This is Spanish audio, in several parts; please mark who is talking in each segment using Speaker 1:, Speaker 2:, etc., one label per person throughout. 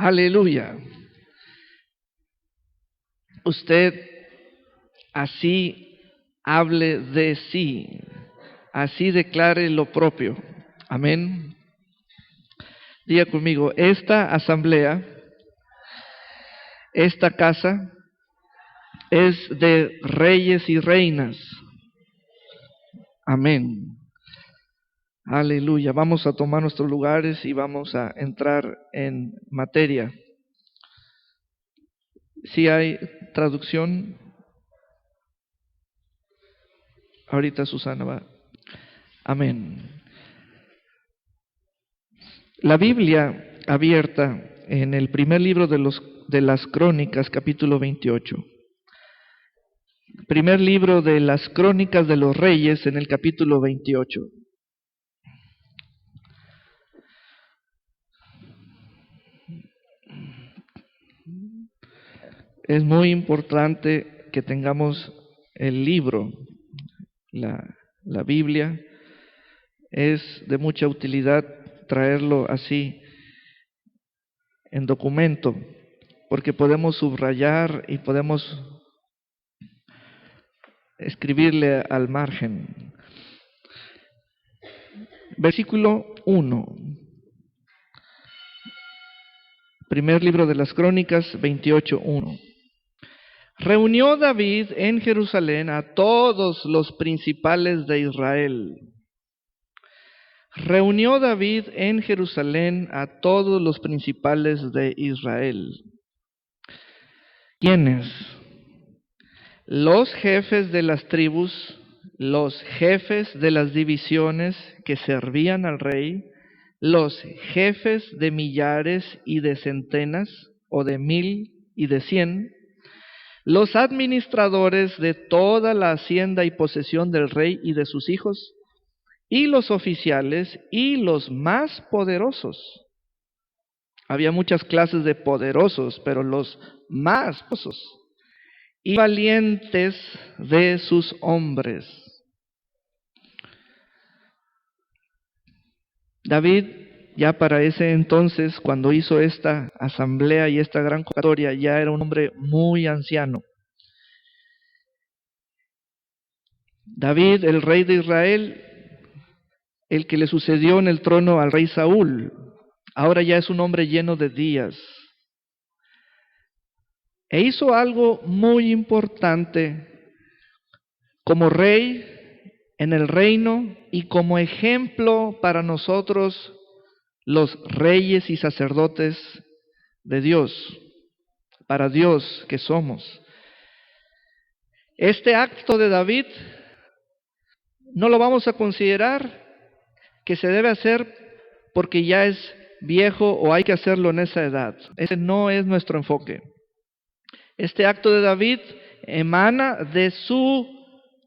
Speaker 1: Aleluya. Usted así hable de sí, así declare lo propio. Amén. Diga conmigo, esta asamblea, esta casa es de reyes y reinas. Amén. Aleluya. Vamos a tomar nuestros lugares y vamos a entrar en materia. Si hay traducción, ahorita Susana va. Amén. La Biblia abierta en el primer libro de las Crónicas, capítulo 28. Primer libro de las Crónicas de los Reyes en el capítulo 28. Es muy importante que tengamos el libro, la Biblia. Es de mucha utilidad traerlo así en documento, porque podemos subrayar y podemos escribirle al margen. Versículo 1. Primer libro de las Crónicas, 28:1. Reunió David en Jerusalén a todos los principales de Israel. Reunió David en Jerusalén a todos los principales de Israel. ¿Quiénes? Los jefes de las tribus, los jefes de las divisiones que servían al rey, los jefes de millares y de centenas, o de 1000 y de 100, los administradores de toda la hacienda y posesión del rey y de sus hijos, y los oficiales y los más poderosos. Había muchas clases de poderosos, pero los más poderosos y valientes de sus hombres. David, ya para ese entonces, cuando hizo esta asamblea y esta gran convocatoria, ya era un hombre muy anciano. David, el rey de Israel, el que le sucedió en el trono al rey Saúl, ahora ya es un hombre lleno de días. E hizo algo muy importante como rey en el reino y como ejemplo para nosotros, los reyes y sacerdotes de Dios, para Dios que somos. Este acto de David no lo vamos a considerar que se debe hacer porque ya es viejo o hay que hacerlo en esa edad. Ese no es nuestro enfoque. Este acto de David emana de su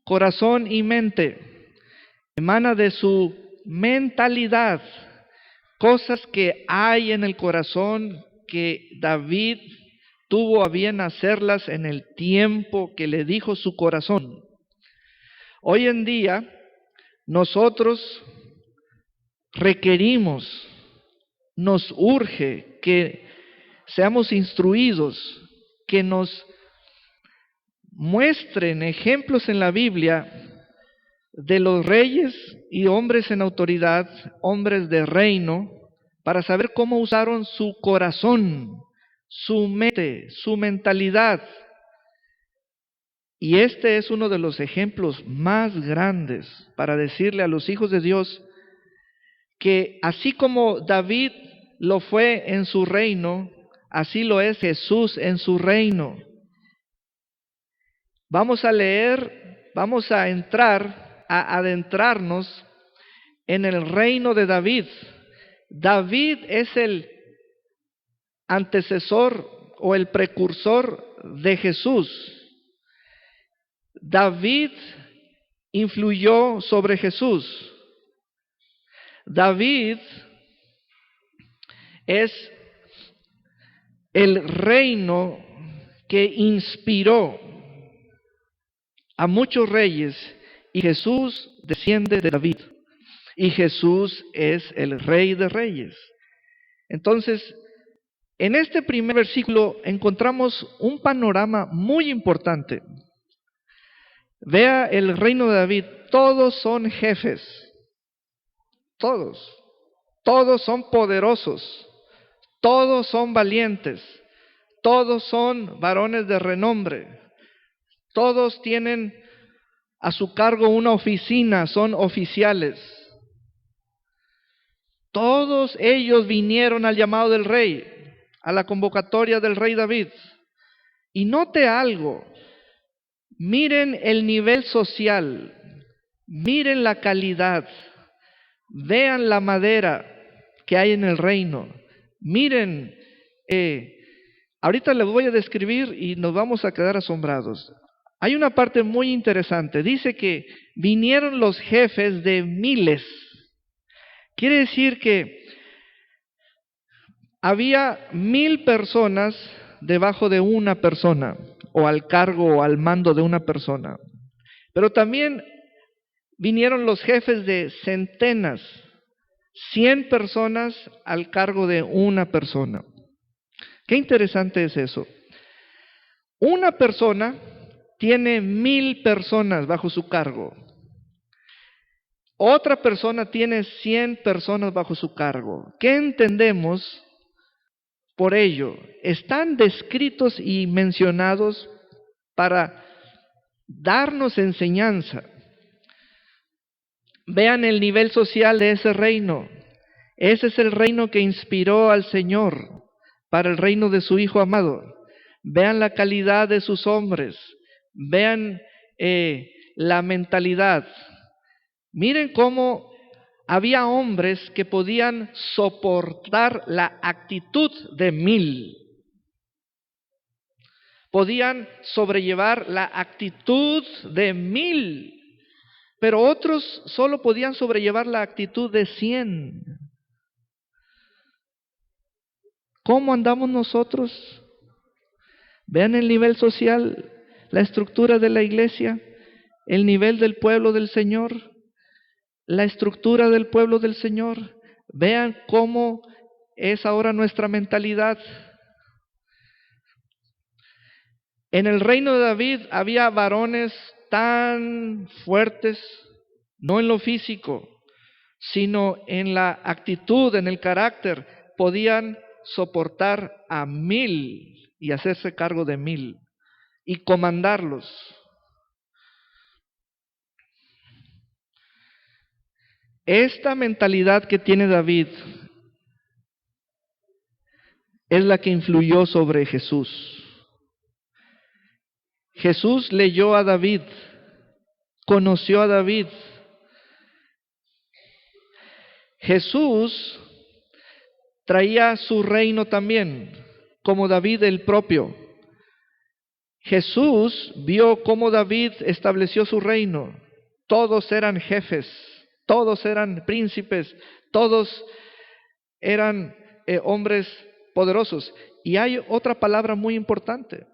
Speaker 1: corazón y mente, emana de su mentalidad, cosas que hay en el corazón que David tuvo a bien hacerlas en el tiempo que le dijo su corazón. Hoy en día nosotros requerimos, nos urge que seamos instruidos, que nos muestren ejemplos en la Biblia de los reyes y hombres en autoridad, hombres de reino, para saber cómo usaron su corazón, su mente, su mentalidad. Y este es uno de los ejemplos más grandes para decirle a los hijos de Dios que así como David lo fue en su reino, así lo es Jesús en su reino. Vamos a leer, vamos a entrar, a adentrarnos en el reino de David. David es el antecesor o el precursor de Jesús. David influyó sobre Jesús. David es el reino que inspiró a muchos reyes y Jesús desciende de David y Jesús es el rey de reyes. Entonces, En este primer versículo encontramos un panorama muy importante. Vea el reino de David, todos son jefes, todos son poderosos, todos son valientes, todos son varones de renombre, todos tienen a su cargo una oficina, son oficiales. Todos ellos vinieron al llamado del rey, a la convocatoria del rey David. Y note algo, miren el nivel social, miren la calidad, vean la madera que hay en el reino, miren, ahorita les voy a describir y nos vamos a quedar asombrados. Hay una parte muy interesante, dice que vinieron los jefes de miles. Quiere decir que había 1000 personas debajo de una persona, o al cargo o al mando de una persona. Pero también vinieron los jefes de centenas, 100 personas al cargo de una persona. Qué interesante es eso. Una persona tiene 1000 personas bajo su cargo. Otra persona tiene 100 personas bajo su cargo. ¿Qué entendemos por ello? Están descritos y mencionados para darnos enseñanza. Vean el nivel social de ese reino. Ese es el reino que inspiró al Señor para el reino de su Hijo amado. Vean la calidad de sus hombres. Vean la mentalidad. Miren cómo había hombres que podían soportar la actitud de 1000. Podían sobrellevar la actitud de 1000. Pero otros solo podían sobrellevar la actitud de 100. ¿Cómo andamos nosotros? Vean el nivel social, la estructura de la iglesia, el nivel del pueblo del Señor, la estructura del pueblo del Señor. Vean cómo es ahora nuestra mentalidad. En el reino de David había varones tan fuertes, no en lo físico, sino en la actitud, en el carácter. Podían soportar a 1000 y hacerse cargo de 1000 y comandarlos. Esta mentalidad que tiene David es la que influyó sobre Jesús. Jesús leyó a David, conoció a David. Jesús traía su reino también, como David el propio. Jesús vio cómo David estableció su reino. Todos eran jefes, todos eran príncipes, todos eran hombres poderosos. Y hay otra palabra muy importante.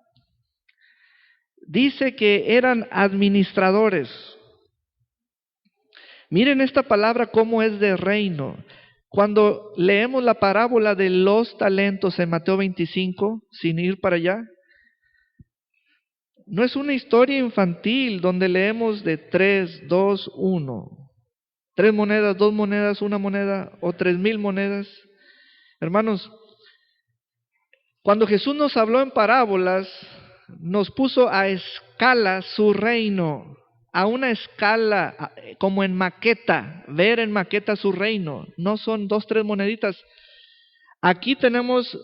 Speaker 1: Dice que eran administradores. Miren esta palabra cómo es de reino. Cuando leemos la parábola de los talentos en Mateo 25, sin ir para allá, no es una historia infantil donde leemos de 3, 2, 1. 3 monedas, 2 monedas, 1 moneda o 3000 monedas. Hermanos, cuando Jesús nos habló en parábolas, nos puso a escala su reino, a una escala como en maqueta, ver en maqueta su reino. No son 2, 3 moneditas. Aquí tenemos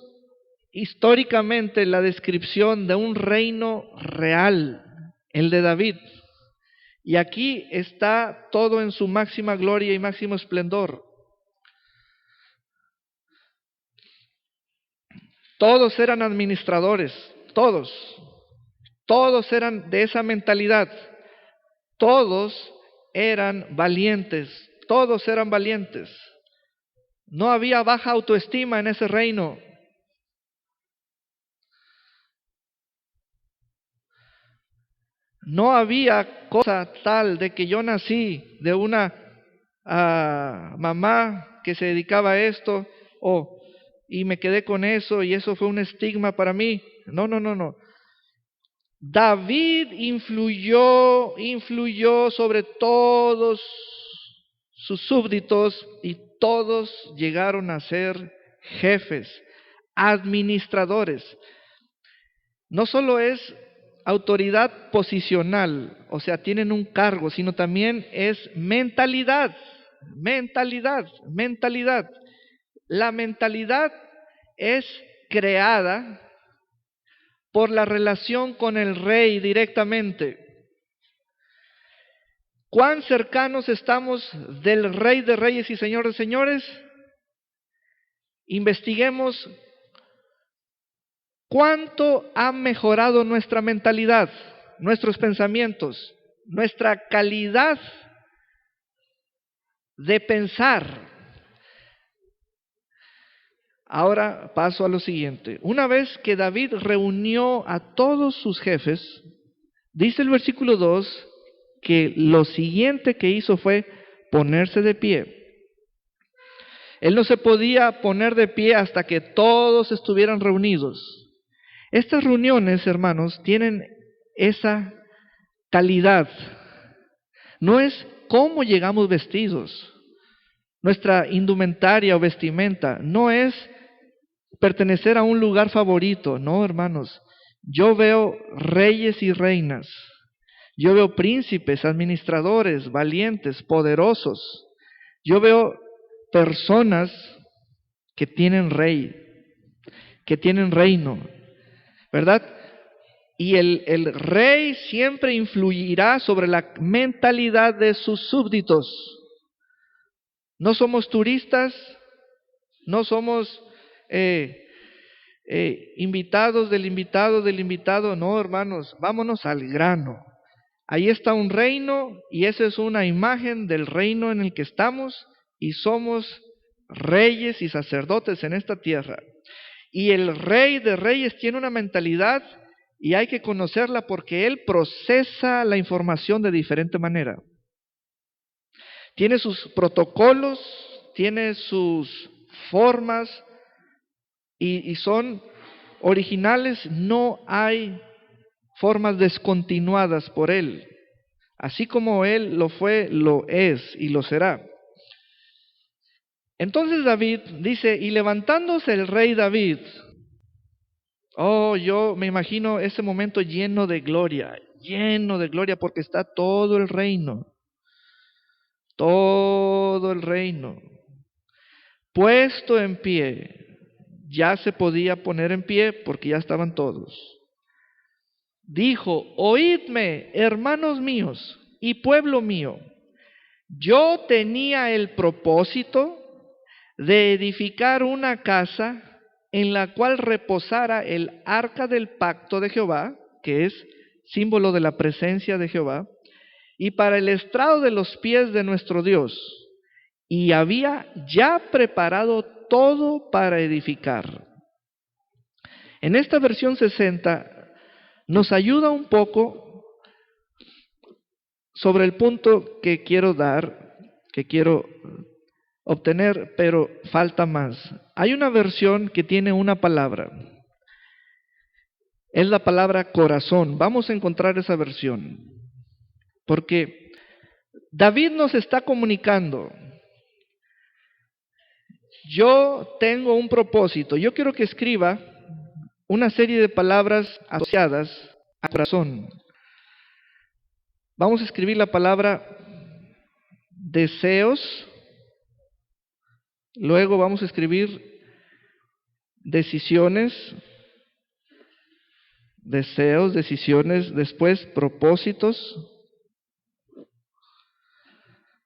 Speaker 1: históricamente la descripción de un reino real, el de David. Y aquí está todo en su máxima gloria y máximo esplendor. Todos eran administradores, todos eran de esa mentalidad, todos eran valientes, todos eran valientes. No había baja autoestima en ese reino. No había cosa tal de que yo nací de una mamá que se dedicaba a esto, o y me quedé con eso y eso fue un estigma para mí. No, no, no, no. David influyó sobre todos sus súbditos y todos llegaron a ser jefes, administradores. No solo es autoridad posicional, o sea, tienen un cargo, sino también es mentalidad. La mentalidad es creada por la relación con el rey directamente. ¿Cuán cercanos estamos del Rey de Reyes y Señor de Señores? Investiguemos cuánto ha mejorado nuestra mentalidad, nuestros pensamientos, nuestra calidad de pensar. Ahora paso a lo siguiente. Una vez que David reunió a todos sus jefes, dice el versículo 2 que lo siguiente que hizo fue ponerse de pie. Él no se podía poner de pie hasta que todos estuvieran reunidos. Estas reuniones, hermanos, tienen esa calidad. No es cómo llegamos vestidos, nuestra indumentaria o vestimenta, no es pertenecer a un lugar favorito, no, hermanos. Yo veo reyes y reinas, yo veo príncipes, administradores, valientes, poderosos. Yo veo personas que tienen rey, que tienen reino, ¿verdad? Y el rey siempre influirá sobre la mentalidad de sus súbditos. No somos turistas, no somos invitados del invitado, no, hermanos, vámonos al grano. Ahí está un reino y esa es una imagen del reino en el que estamos y somos reyes y sacerdotes en esta tierra. Y el Rey de Reyes tiene una mentalidad y hay que conocerla porque Él procesa la información de diferente manera. Tiene sus protocolos, tiene sus formas y son originales, no hay formas descontinuadas por Él. Así como Él lo fue, lo es y lo será. Entonces David dice, y levantándose el rey David, oh, yo me imagino ese momento lleno de gloria porque está todo el reino, puesto en pie. Ya se podía poner en pie porque ya estaban todos. Dijo, oídme, hermanos míos y pueblo mío, yo tenía el propósito de edificar una casa en la cual reposara el arca del pacto de Jehová, que es símbolo de la presencia de Jehová, y para el estrado de los pies de nuestro Dios. Y había ya preparado todo para edificar. En esta versión 60 nos ayuda un poco sobre el punto que quiero dar, que quiero obtener, pero falta más. Hay una versión que tiene una palabra. Es la palabra corazón. Vamos a encontrar esa versión. Porque David nos está comunicando. Yo tengo un propósito. Yo quiero que escriba una serie de palabras asociadas a corazón. Vamos a escribir la palabra deseos. Luego vamos a escribir decisiones. Deseos, decisiones. Después propósitos.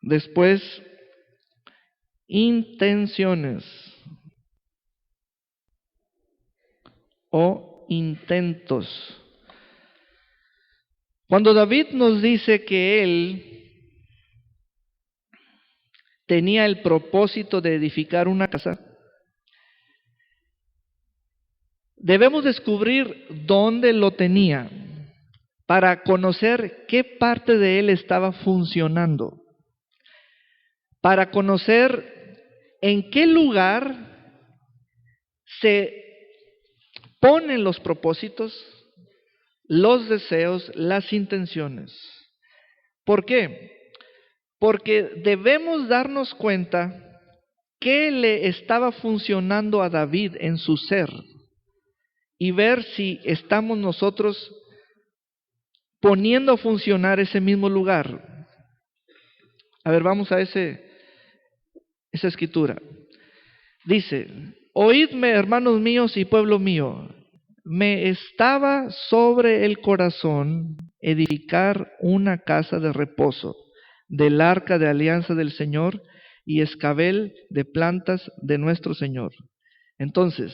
Speaker 1: Después intenciones o intentos. Cuando David nos dice que él tenía el propósito de edificar una casa, debemos descubrir dónde lo tenía para conocer qué parte de él estaba funcionando, para conocer en qué lugar se ponen los propósitos, los deseos, las intenciones. ¿Por qué? Porque debemos darnos cuenta qué le estaba funcionando a David en su ser y ver si estamos nosotros poniendo a funcionar ese mismo lugar. A ver, vamos a esa escritura. Dice: oídme, hermanos míos y pueblo mío, me estaba sobre el corazón edificar una casa de reposo del arca de alianza del Señor y escabel de plantas de nuestro Señor. Entonces,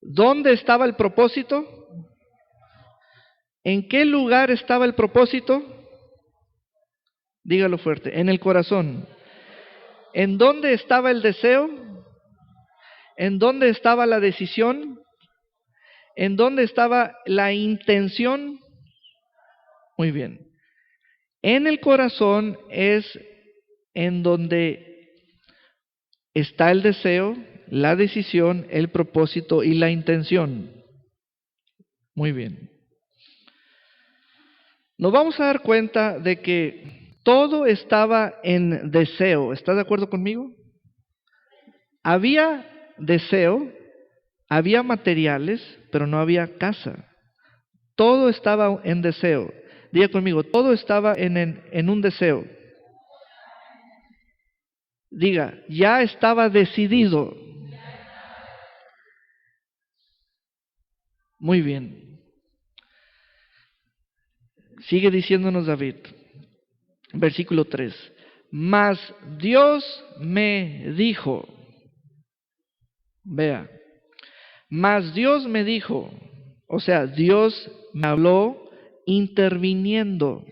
Speaker 1: ¿dónde estaba el propósito? ¿En qué lugar estaba el propósito? Dígalo fuerte, en el corazón. ¿En dónde estaba el deseo? ¿En dónde estaba la decisión? ¿En dónde estaba la intención? Muy bien. En el corazón es en donde está el deseo, la decisión, el propósito y la intención. Muy bien. Nos vamos a dar cuenta de que todo estaba en deseo. ¿Está de acuerdo conmigo? Había deseo, había materiales, pero no había casa. Todo estaba en deseo. Diga conmigo, todo estaba en un deseo. Diga, ya estaba decidido. Muy bien. Sigue diciéndonos David, versículo 3. Mas Dios me dijo, vea, mas Dios me dijo, o sea, Dios me habló interviniendo.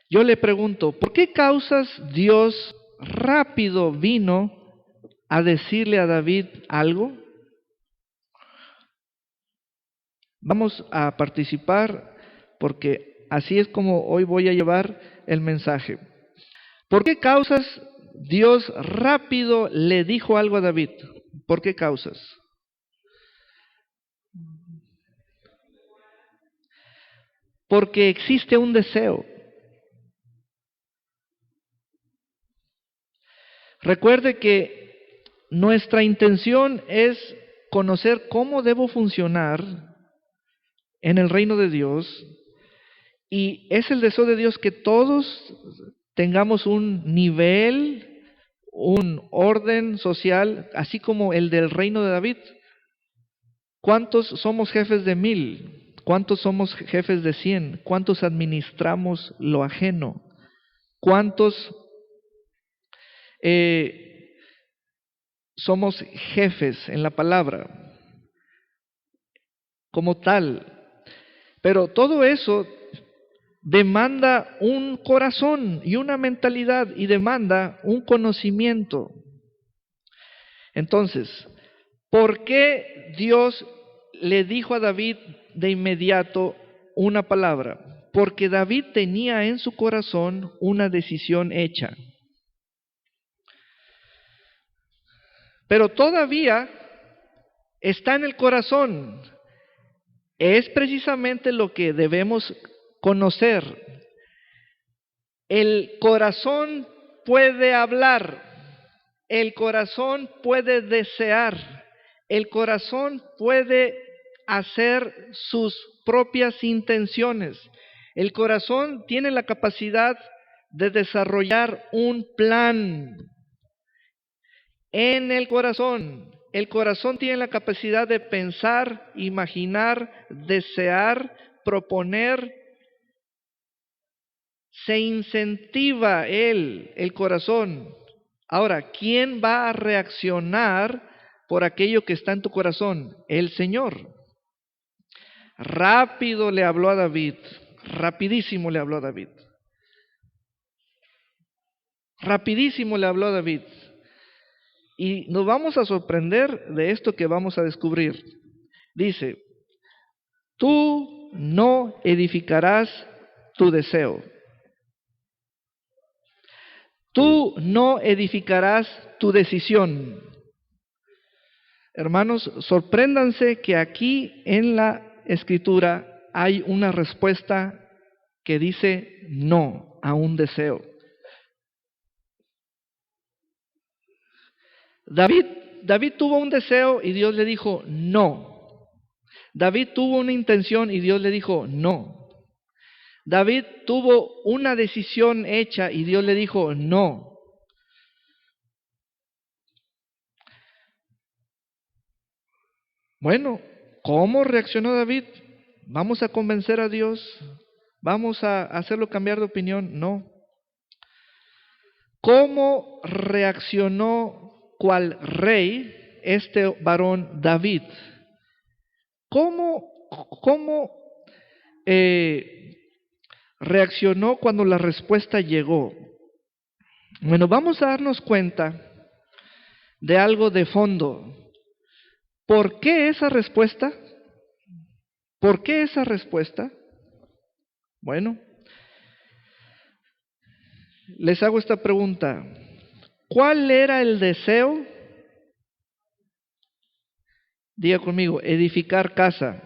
Speaker 1: Yo le pregunto, ¿por qué causas Dios rápido vino a decirle a David algo? Vamos a participar porque así es como hoy voy a llevar el mensaje. ¿Por qué causas Dios rápido le dijo algo a David? ¿Por qué causas? Porque existe un deseo. Recuerde que nuestra intención es conocer cómo debo funcionar en el reino de Dios, y es el deseo de Dios que todos tengamos un nivel, un orden social, así como el del reino de David. ¿Cuántos somos jefes de 1000? ¿Cuántos somos jefes de 100? ¿Cuántos administramos lo ajeno? ¿Cuántos somos jefes en la palabra como tal? Pero todo eso demanda un corazón y una mentalidad y demanda un conocimiento. Entonces, ¿por qué Dios le dijo a David de inmediato una palabra? Porque David tenía en su corazón una decisión hecha. Pero todavía está en el corazón. Es precisamente lo que debemos conocer. El corazón puede hablar, el corazón puede desear, el corazón puede hacer sus propias intenciones. El corazón tiene la capacidad de desarrollar un plan. En el corazón tiene la capacidad de pensar, imaginar, desear, proponer. Se incentiva el corazón. Ahora, ¿quién va a reaccionar por aquello que está en tu corazón? El Señor. Rápido le habló a David, rapidísimo le habló a David. Rapidísimo le habló a David. Y nos vamos a sorprender de esto que vamos a descubrir. Dice, tú no edificarás tu deseo. Tú no edificarás tu decisión. Hermanos, sorpréndanse que aquí en la Escritura hay una respuesta que dice no a un deseo. David tuvo un deseo y Dios le dijo no. David tuvo una intención y Dios le dijo no. David tuvo una decisión hecha y Dios le dijo no. Bueno, ¿cómo reaccionó David? ¿Vamos a convencer a Dios? ¿Vamos a hacerlo cambiar de opinión? No. ¿Cómo reaccionó cual rey este varón David? ¿Cómo reaccionó cuando la respuesta llegó? Bueno, vamos a darnos cuenta de algo de fondo. ¿Por qué esa respuesta? ¿Por qué esa respuesta? Bueno, les hago esta pregunta. ¿Cuál era el deseo? Diga conmigo, edificar casa.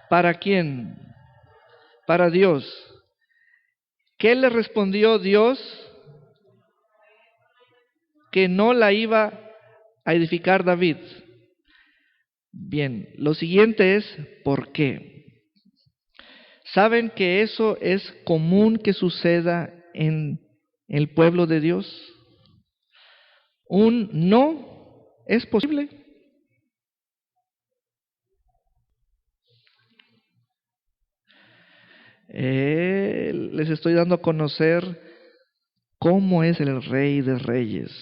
Speaker 1: ¿Para quién? Para Dios. ¿Qué le respondió Dios? Que no la iba a edificar David. Bien, lo siguiente es ¿por qué? ¿Saben que eso es común que suceda en el pueblo de Dios? Un no es posible. Les estoy dando a conocer cómo es el Rey de Reyes.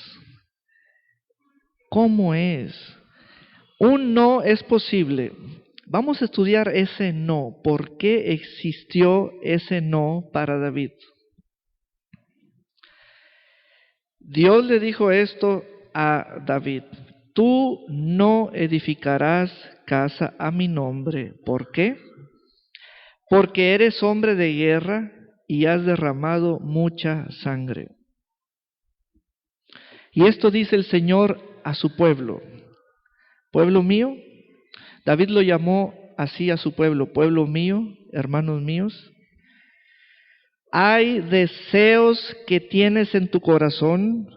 Speaker 1: ¿Cómo es? Un no es posible. Vamos a estudiar ese no. ¿Por qué existió ese no para David? Dios le dijo esto a David: tú no edificarás casa a mi nombre. ¿Por qué? Porque eres hombre de guerra y has derramado mucha sangre. Y esto dice el Señor a su pueblo: pueblo mío. David lo llamó así a su pueblo: pueblo mío, hermanos míos. Hay deseos que tienes en tu corazón,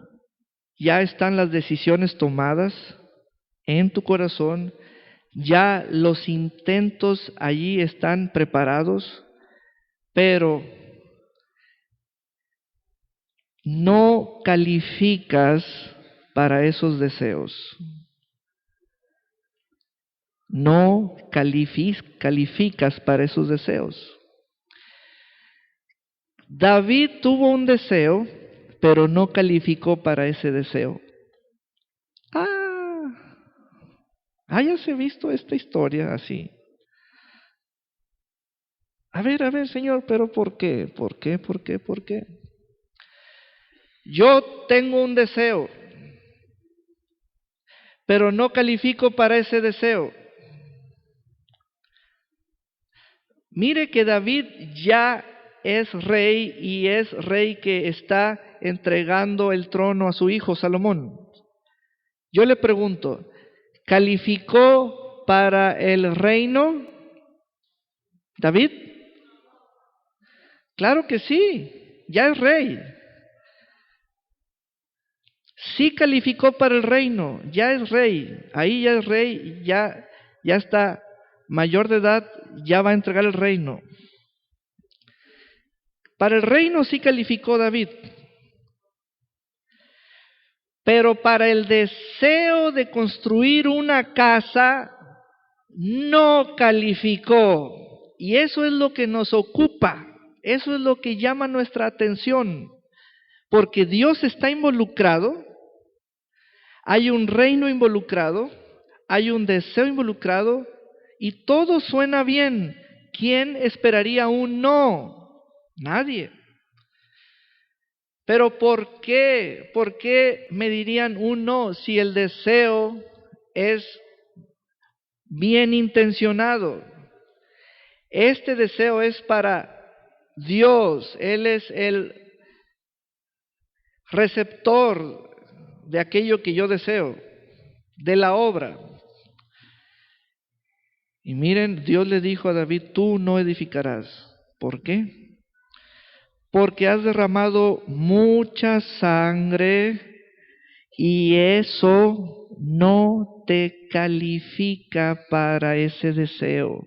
Speaker 1: ya están las decisiones tomadas en tu corazón, ya los intentos allí están preparados, pero no calificas para esos deseos. No calificas para esos deseos. David tuvo un deseo, pero no calificó para ese deseo. Ya se ha visto esta historia así. A ver, Señor, pero ¿por qué? ¿Por qué? ¿Por qué? ¿Por qué? Yo tengo un deseo, pero no califico para ese deseo. Mire que David ya es rey y es rey que está entregando el trono a su hijo Salomón. Yo le pregunto, ¿calificó para el reino David? Claro que sí, ya es rey. Sí calificó para el reino, ya es rey. Ahí ya es rey, ya está mayor de edad, ya va a entregar el reino. Para el reino sí calificó David. Pero para el deseo de construir una casa, no calificó. Y eso es lo que nos ocupa. Eso es lo que llama nuestra atención. Porque Dios está involucrado. Hay un reino involucrado. Hay un deseo involucrado. Y todo suena bien. ¿Quién esperaría un no? Nadie. Pero ¿por qué? ¿Por qué me dirían un no si el deseo es bien intencionado? Este deseo es para Dios. Él es el receptor de aquello que yo deseo. de la obra. Y miren, Dios le dijo a David, tú no edificarás. ¿Por qué? Porque has derramado mucha sangre y eso no te califica para ese deseo.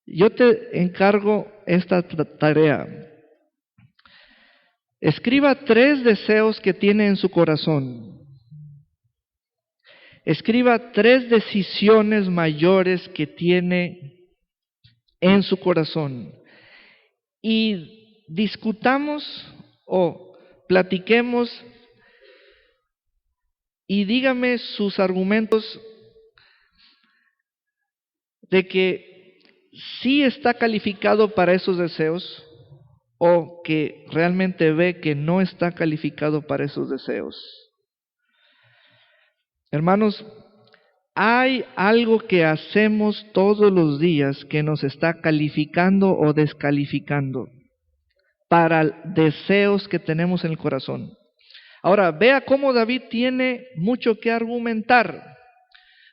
Speaker 1: Yo te encargo esta tarea. Escriba 3 deseos que tiene en su corazón. Escriba 3 decisiones mayores que tiene en su corazón. Y discutamos o platiquemos y dígame sus argumentos de que sí está calificado para esos deseos o que realmente ve que no está calificado para esos deseos. Hermanos, hay algo que hacemos todos los días que nos está calificando o descalificando para deseos que tenemos en el corazón. Ahora, vea cómo David tiene mucho que argumentar.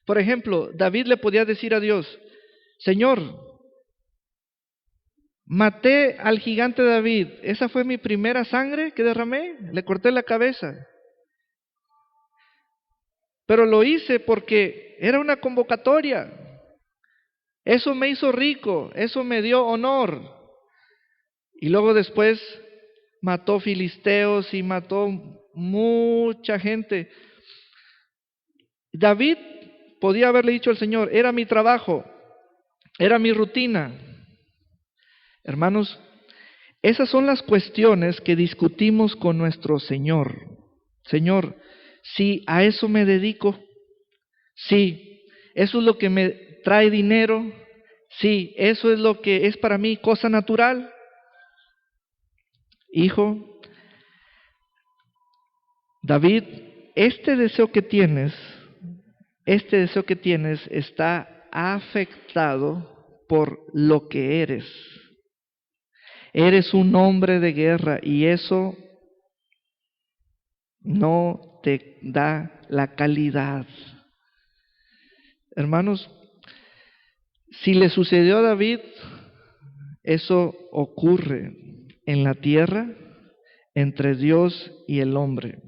Speaker 1: Por ejemplo, David le podía decir a Dios, Señor, maté al gigante David, esa fue mi primera sangre que derramé, le corté la cabeza. Pero lo hice porque era una convocatoria. Eso me hizo rico, eso me dio honor. Y luego después mató filisteos y mató mucha gente. David podía haberle dicho al Señor, era mi trabajo, era mi rutina. Hermanos, esas son las cuestiones que discutimos con nuestro Señor. Señor, si a eso me dedico, si eso es lo que me trae dinero, si eso es lo que es para mí cosa natural. Hijo, David, este deseo que tienes está afectado por lo que eres. Eres un hombre de guerra y eso no te da la calidad. Hermanos, si le sucedió a David, eso ocurre en la tierra entre Dios y el hombre.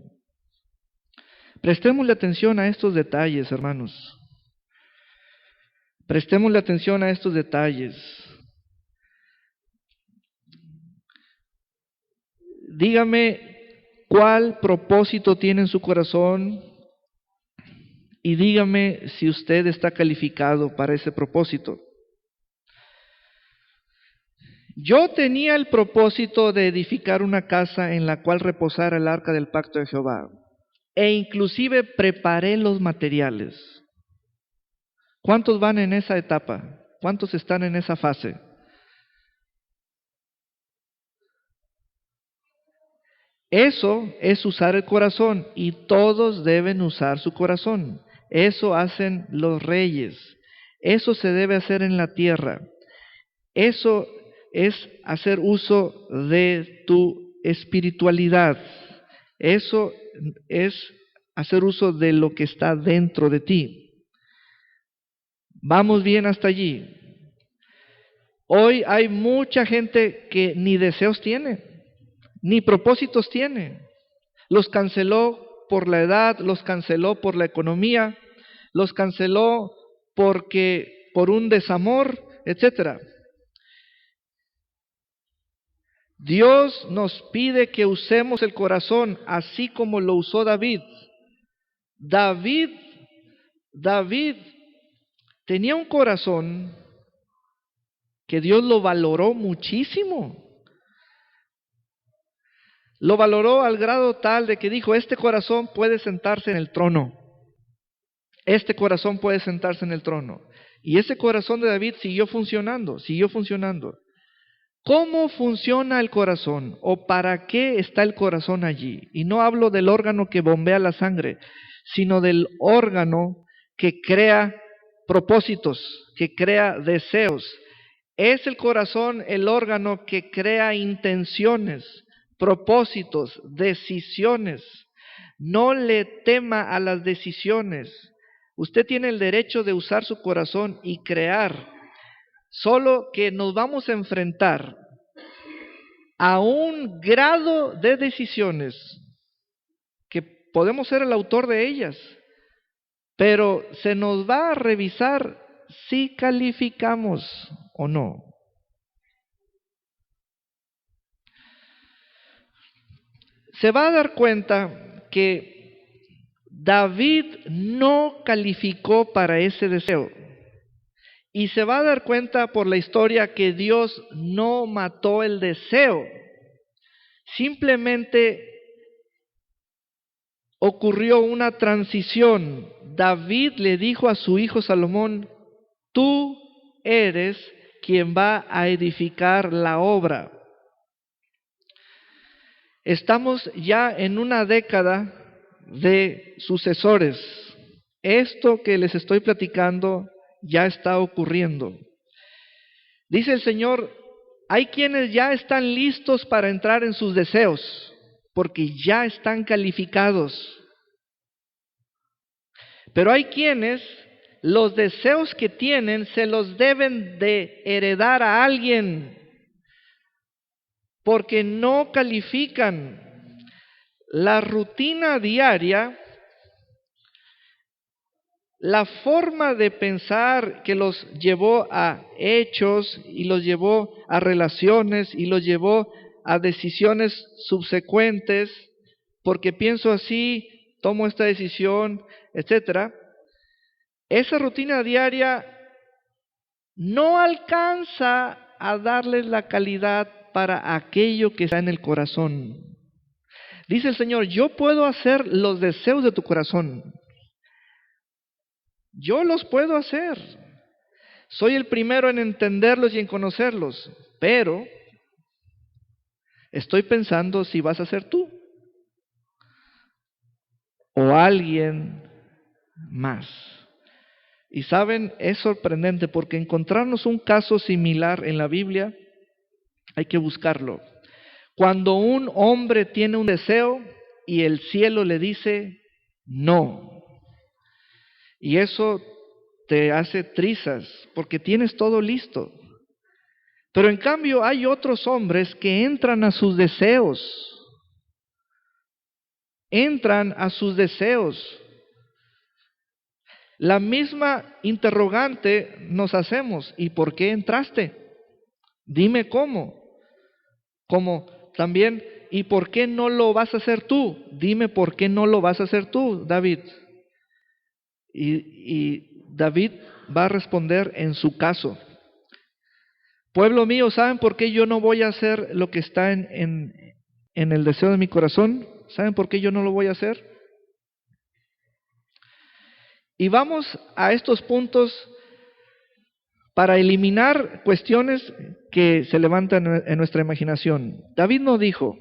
Speaker 1: Prestémosle atención a estos detalles, hermanos. Prestémosle atención a estos detalles. Dígame cuál propósito tiene en su corazón y dígame si usted está calificado para ese propósito. Yo tenía el propósito de edificar una casa en la cual reposara el arca del pacto de Jehová e inclusive preparé los materiales. ¿Cuántos van en esa etapa? ¿Cuántos están en esa fase? Eso es usar el corazón y todos deben usar su corazón. Eso hacen los reyes. Eso se debe hacer en la tierra. Eso es hacer uso de tu espiritualidad. Eso es hacer uso de lo que está dentro de ti. Vamos bien hasta allí. Hoy hay mucha gente que ni deseos tiene, ni propósitos tiene. Los canceló por la edad, los canceló por la economía, los canceló por un desamor, etcétera. Dios nos pide que usemos el corazón así como lo usó David. David tenía un corazón que Dios lo valoró muchísimo. Lo valoró al grado tal de que dijo, este corazón puede sentarse en el trono. Este corazón puede sentarse en el trono. Y ese corazón de David siguió funcionando. ¿Cómo funciona el corazón? ¿O para qué está el corazón allí? Y no hablo del órgano que bombea la sangre, sino del órgano que crea propósitos, que crea deseos. Es el corazón el órgano que crea intenciones, propósitos, decisiones. No le tema a las decisiones. Usted tiene el derecho de usar su corazón y crear. Solo que nos vamos a enfrentar a un grado de decisiones que podemos ser el autor de ellas, pero se nos va a revisar si calificamos o no. Se va a dar cuenta que David no calificó para ese deseo. Y se va a dar cuenta por la historia que Dios no mató el deseo. Simplemente ocurrió una transición. David le dijo a su hijo Salomón: tú eres quien va a edificar la obra. Estamos ya en una década de sucesores. Esto que les estoy platicando ya está ocurriendo. Dice el Señor, hay quienes ya están listos para entrar en sus deseos, porque ya están calificados. Pero hay quienes los deseos que tienen se los deben de heredar a alguien, porque no califican. La rutina diaria, la forma de pensar que los llevó a hechos y los llevó a relaciones y los llevó a decisiones subsecuentes, porque pienso así, tomo esta decisión, etcétera. Esa rutina diaria no alcanza a darles la calidad para aquello que está en el corazón. Dice el Señor, yo puedo hacer los deseos de tu corazón. Yo los puedo hacer. Soy el primero en entenderlos y en conocerlos, pero estoy pensando si vas a ser tú o alguien más. Y saben, es sorprendente porque encontrarnos un caso similar en la Biblia, hay que buscarlo. Cuando un hombre tiene un deseo y el cielo le dice no, y eso te hace trizas porque tienes todo listo. Pero en cambio hay otros hombres que entran a sus deseos. Entran a sus deseos. La misma interrogante nos hacemos. ¿Y por qué entraste? Dime cómo. Como también, ¿y por qué no lo vas a hacer tú? Dime por qué no lo vas a hacer tú, David. Y David va a responder en su caso. Pueblo mío, ¿saben por qué yo no voy a hacer lo que está en el deseo de mi corazón? ¿Saben por qué yo no lo voy a hacer? Y vamos a estos puntos para eliminar cuestiones que se levantan en nuestra imaginación. David no dijo,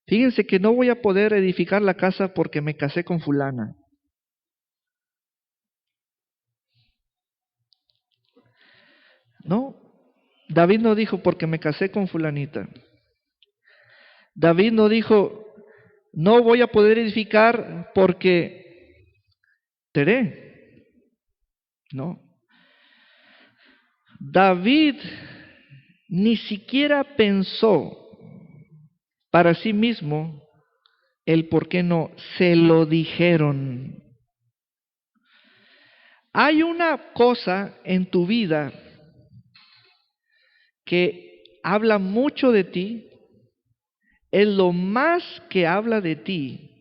Speaker 1: fíjense que no voy a poder edificar la casa porque me casé con fulana. No, David no dijo porque me casé con fulanita. David no dijo, no voy a poder edificar porque Teré. No. David ni siquiera pensó para sí mismo el por qué no, se lo dijeron. Hay una cosa en tu vida que habla mucho de ti, es lo más que habla de ti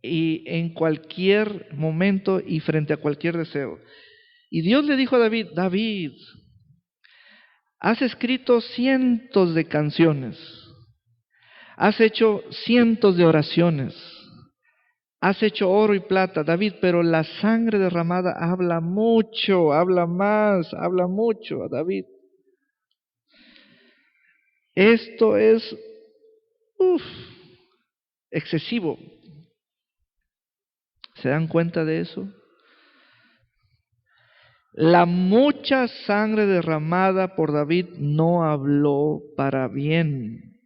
Speaker 1: y en cualquier momento y frente a cualquier deseo. Y Dios le dijo a David, David, has escrito cientos de canciones, has hecho cientos de oraciones, has hecho oro y plata, David, pero la sangre derramada habla mucho, habla más, habla mucho, David. Esto es excesivo. ¿Se dan cuenta de eso? La mucha sangre derramada por David no habló para bien.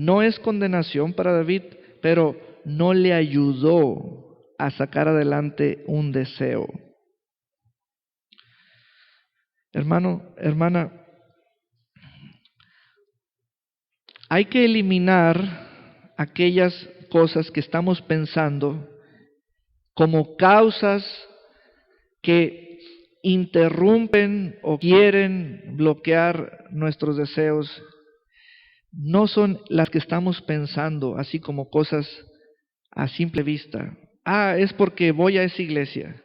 Speaker 1: No es condenación para David, pero no le ayudó a sacar adelante un deseo. Hermano, hermana, hay que eliminar aquellas cosas que estamos pensando como causas que interrumpen o quieren bloquear nuestros deseos. No son las que estamos pensando, así como cosas a simple vista. Es porque voy a esa iglesia,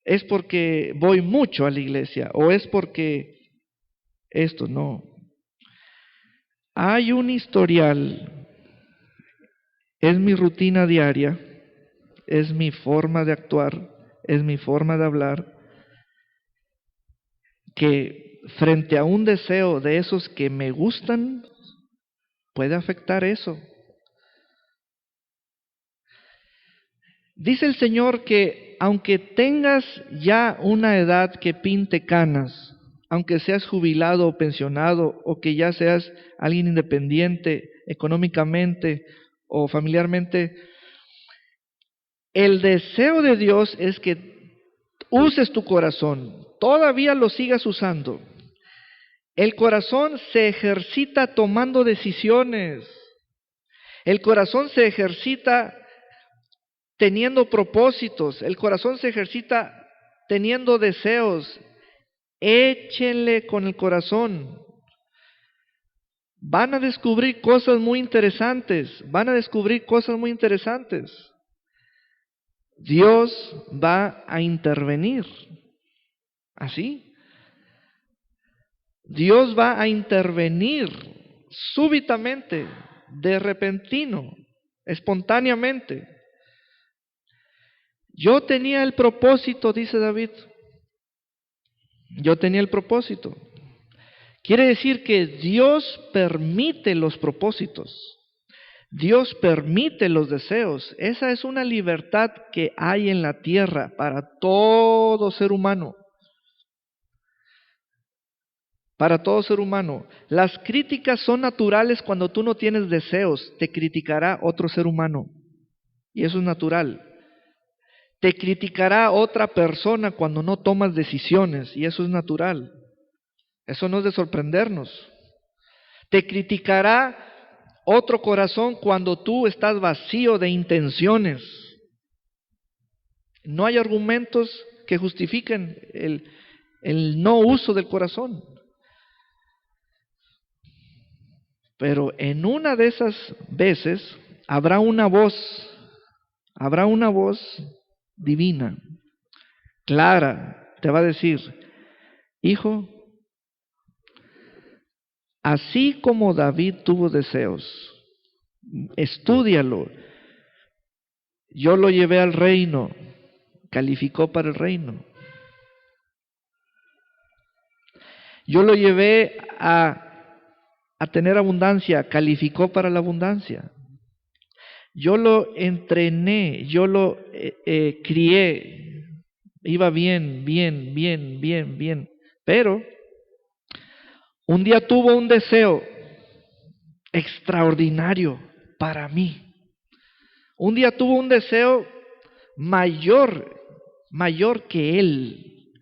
Speaker 1: es porque voy mucho a la iglesia, o es porque esto, no. Hay un historial, es mi rutina diaria, es mi forma de actuar, es mi forma de hablar, que frente a un deseo de esos que me gustan, puede afectar eso. Dice el Señor que aunque tengas ya una edad que pinte canas, aunque seas jubilado o pensionado, o que ya seas alguien independiente económicamente o familiarmente, el deseo de Dios es que uses tu corazón, todavía lo sigas usando. El corazón se ejercita tomando decisiones. El corazón se ejercita teniendo propósitos. El corazón se ejercita teniendo deseos. Échenle con el corazón. Van a descubrir cosas muy interesantes. Van a descubrir cosas muy interesantes. Dios va a intervenir. Así. Dios va a intervenir súbitamente, de repentino, espontáneamente. Yo tenía el propósito, dice David. Yo tenía el propósito. Quiere decir que Dios permite los propósitos. Dios permite los deseos. Esa es una libertad que hay en la tierra para todo ser humano. Para todo ser humano. Las críticas son naturales cuando tú no tienes deseos. Te criticará otro ser humano. Y eso es natural. Te criticará otra persona cuando no tomas decisiones. Y eso es natural. Eso no es de sorprendernos. Te criticará otro corazón cuando tú estás vacío de intenciones. No hay argumentos que justifiquen el no uso del corazón. Pero en una de esas veces habrá una voz divina, clara, te va a decir, hijo, así como David tuvo deseos, estúdialo. Yo lo llevé al reino, calificó para el reino. Yo lo llevé a tener abundancia, calificó para la abundancia. Yo lo entrené, yo lo crié, iba bien. Pero un día tuvo un deseo extraordinario para mí. Un día tuvo un deseo mayor que él.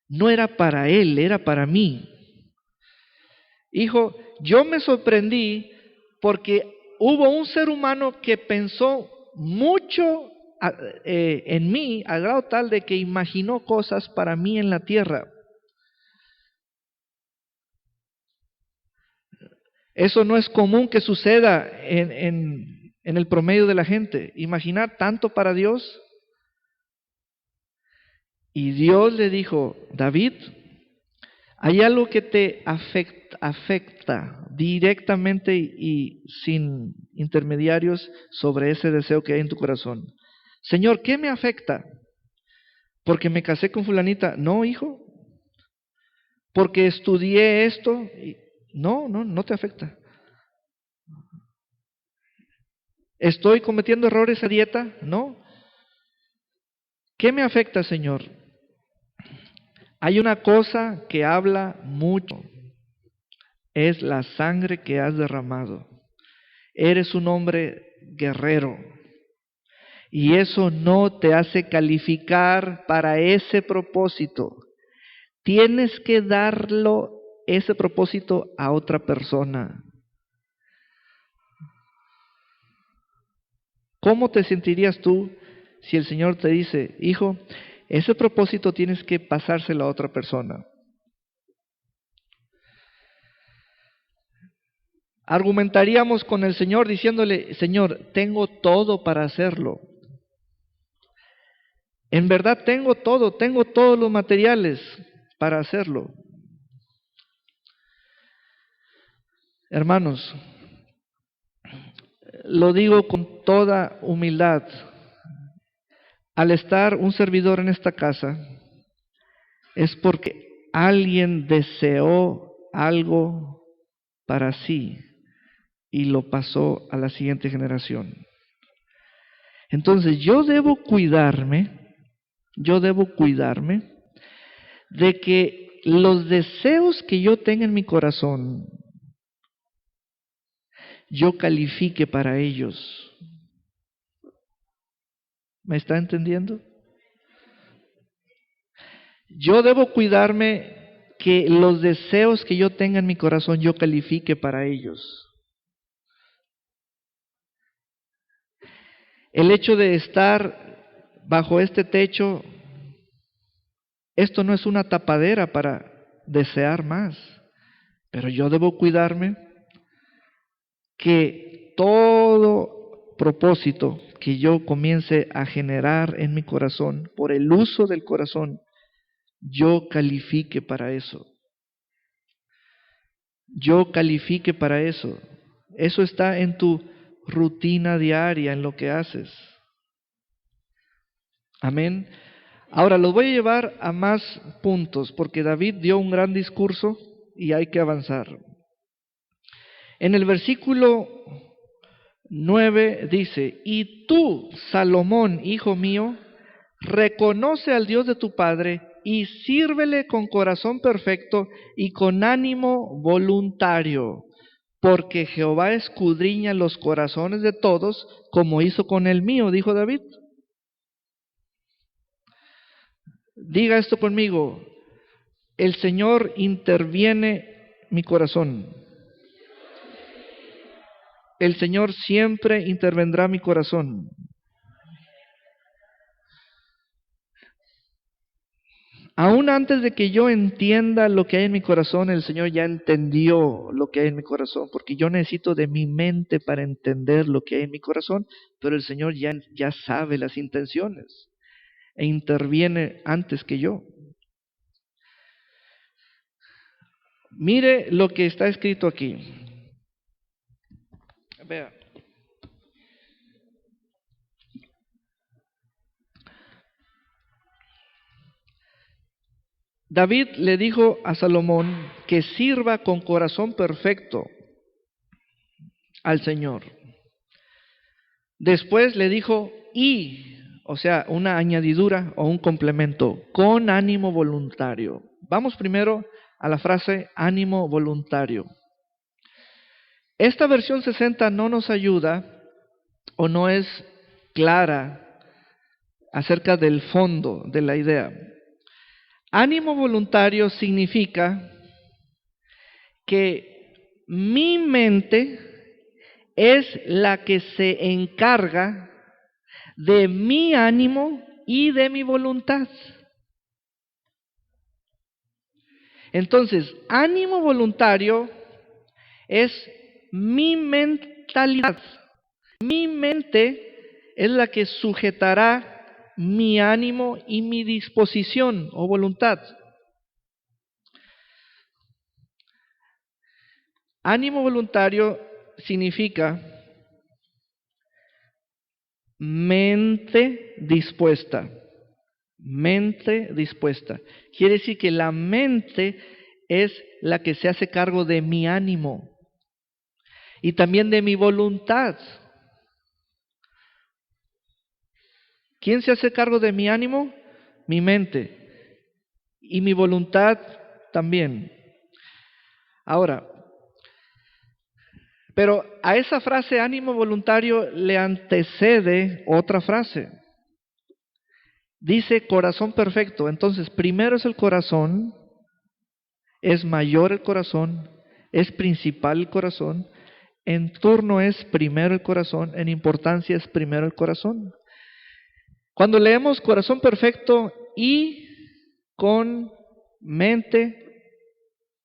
Speaker 1: No era para él, era para mí. Hijo, yo me sorprendí porque hubo un ser humano que pensó mucho en mí, al grado tal de que imaginó cosas para mí en la tierra. Eso no es común que suceda en el promedio de la gente. Imaginar tanto para Dios. Y Dios le dijo, David, hay algo que te afecta directamente y sin intermediarios sobre ese deseo que hay en tu corazón. Señor, ¿qué me afecta? ¿Porque me casé con fulanita? No, hijo. ¿Porque estudié esto? No te afecta. ¿Estoy cometiendo errores a dieta? No. ¿Qué me afecta, Señor? Hay una cosa que habla mucho. Es la sangre que has derramado. Eres un hombre guerrero. Y eso no te hace calificar para ese propósito. Tienes que darlo, ese propósito, a otra persona. ¿Cómo te sentirías tú si el Señor te dice, hijo, ese propósito tienes que pasárselo a otra persona? Argumentaríamos con el Señor diciéndole, Señor, tengo todo para hacerlo. En verdad tengo todos los materiales para hacerlo. Hermanos, lo digo con toda humildad. Al estar un servidor en esta casa, es porque alguien deseó algo para sí y lo pasó a la siguiente generación. Entonces yo debo cuidarme de que los deseos que yo tenga en mi corazón, yo califique para ellos. ¿Me está entendiendo? Yo debo cuidarme que los deseos que yo tenga en mi corazón, yo califique para ellos. El hecho de estar bajo este techo, esto no es una tapadera para desear más, pero yo debo cuidarme que todo propósito que yo comience a generar en mi corazón, por el uso del corazón, yo califique para eso. Yo califique para eso. Eso está en tu rutina diaria, en lo que haces. Amén. Ahora los voy a llevar a más puntos, porque David dio un gran discurso y hay que avanzar. En el versículo 9 dice, y tú, Salomón, hijo mío, reconoce al Dios de tu Padre y sírvele con corazón perfecto y con ánimo voluntario, porque Jehová escudriña los corazones de todos, como hizo con el mío, dijo David. Diga esto conmigo, el Señor interviene mi corazón. El Señor siempre intervendrá mi corazón. Aún antes de que yo entienda lo que hay en mi corazón, el Señor ya entendió lo que hay en mi corazón, porque yo necesito de mi mente para entender lo que hay en mi corazón, pero el Señor ya sabe las intenciones e interviene antes que yo. Mire lo que está escrito aquí. Vea. David le dijo a Salomón que sirva con corazón perfecto al Señor. Después le dijo o sea, una añadidura o un complemento, con ánimo voluntario. Vamos primero a la frase ánimo voluntario. Esta versión 60 no nos ayuda o no es clara acerca del fondo de la idea. Ánimo voluntario significa que mi mente es la que se encarga de mi ánimo y de mi voluntad. Entonces, ánimo voluntario es mi mentalidad. Mi mente es la que sujetará mi ánimo y mi disposición o voluntad. Ánimo voluntario significa mente dispuesta. Mente dispuesta. Quiere decir que la mente es la que se hace cargo de mi ánimo y también de mi voluntad. ¿Quién se hace cargo de mi ánimo? Mi mente. Y mi voluntad también. Ahora, Pero a esa frase ánimo voluntario le antecede otra frase. Dice corazón perfecto. Entonces, primero es el corazón, es mayor el corazón, es principal el corazón. En turno es primero el corazón, en importancia es primero el corazón. Cuando leemos corazón perfecto y con mente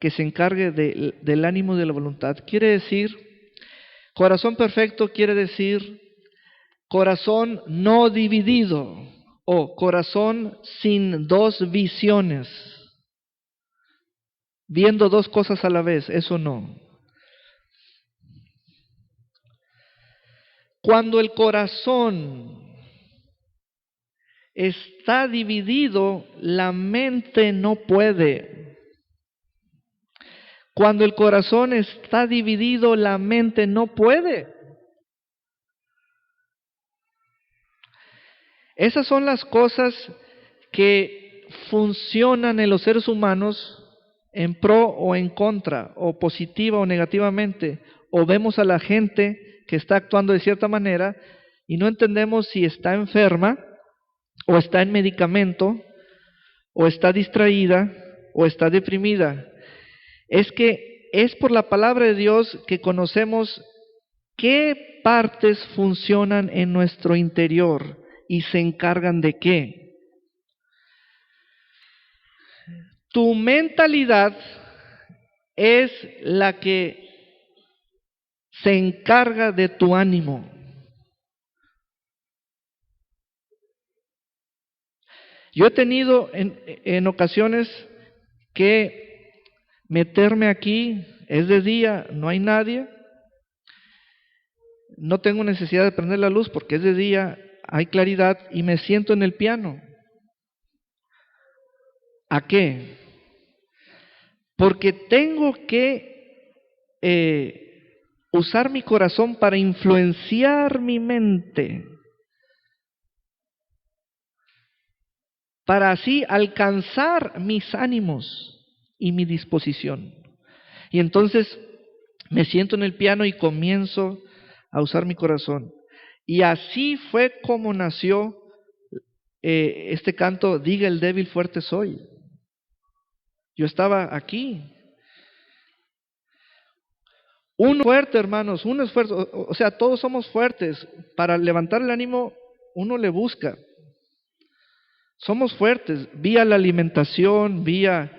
Speaker 1: que se encargue del ánimo y de la voluntad, quiere decir, corazón perfecto quiere decir corazón no dividido o corazón sin dos visiones, viendo dos cosas a la vez, eso no. Cuando el corazón está dividido, la mente no puede. Cuando el corazón está dividido, la mente no puede. Esas son las cosas que funcionan en los seres humanos en pro o en contra, o positiva o negativamente. O vemos a la gente que está actuando de cierta manera y no entendemos si está enferma, o está en medicamento, o está distraída, o está deprimida. Es que es por la palabra de Dios que conocemos qué partes funcionan en nuestro interior y se encargan de qué. Tu mentalidad es la que se encarga de tu ánimo. Yo he tenido en ocasiones que meterme aquí, es de día, no hay nadie, no tengo necesidad de prender la luz porque es de día, hay claridad y me siento en el piano. ¿A qué? Porque tengo que usar mi corazón para influenciar mi mente, para así alcanzar mis ánimos y mi disposición. Y entonces me siento en el piano y comienzo a usar mi corazón. Y así fue como nació este canto, Diga el débil fuerte soy. Yo estaba aquí. Uno fuerte, hermanos, un esfuerzo, o sea, todos somos fuertes. Para levantar el ánimo, uno le busca. Somos fuertes, vía la alimentación, vía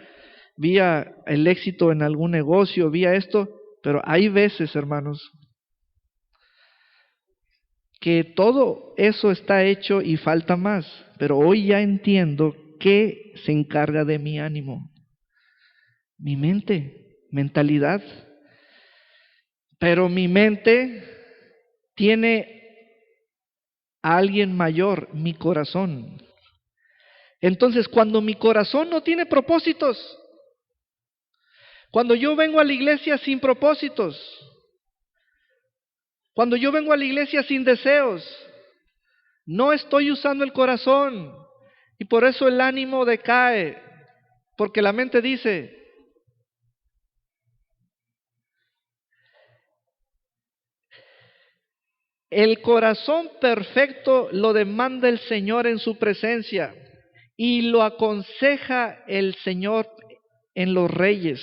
Speaker 1: el éxito en algún negocio, vía esto, pero hay veces, hermanos, que todo eso está hecho y falta más. Pero hoy ya entiendo qué se encarga de mi ánimo. Mi mente, mentalidad. Pero mi mente tiene a alguien mayor, mi corazón. Entonces, cuando mi corazón no tiene propósitos, cuando yo vengo a la iglesia sin propósitos, cuando yo vengo a la iglesia sin deseos, no estoy usando el corazón y por eso el ánimo decae, porque la mente dice, el corazón perfecto lo demanda el Señor en su presencia y lo aconseja el Señor en los reyes.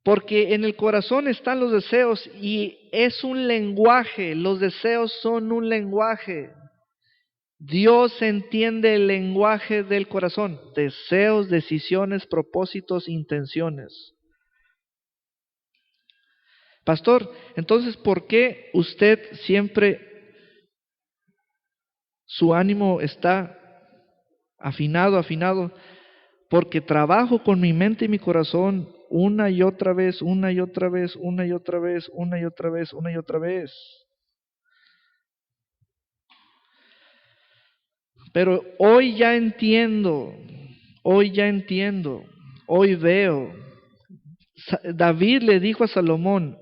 Speaker 1: Porque en el corazón están los deseos y es un lenguaje, los deseos son un lenguaje. Dios entiende el lenguaje del corazón, deseos, decisiones, propósitos, intenciones. Pastor, entonces, ¿por qué usted siempre su ánimo está afinado? Porque trabajo con mi mente y mi corazón una y otra vez, una y otra vez, una y otra vez, una y otra vez, una y otra vez. Pero hoy ya entiendo, hoy veo. David le dijo a Salomón,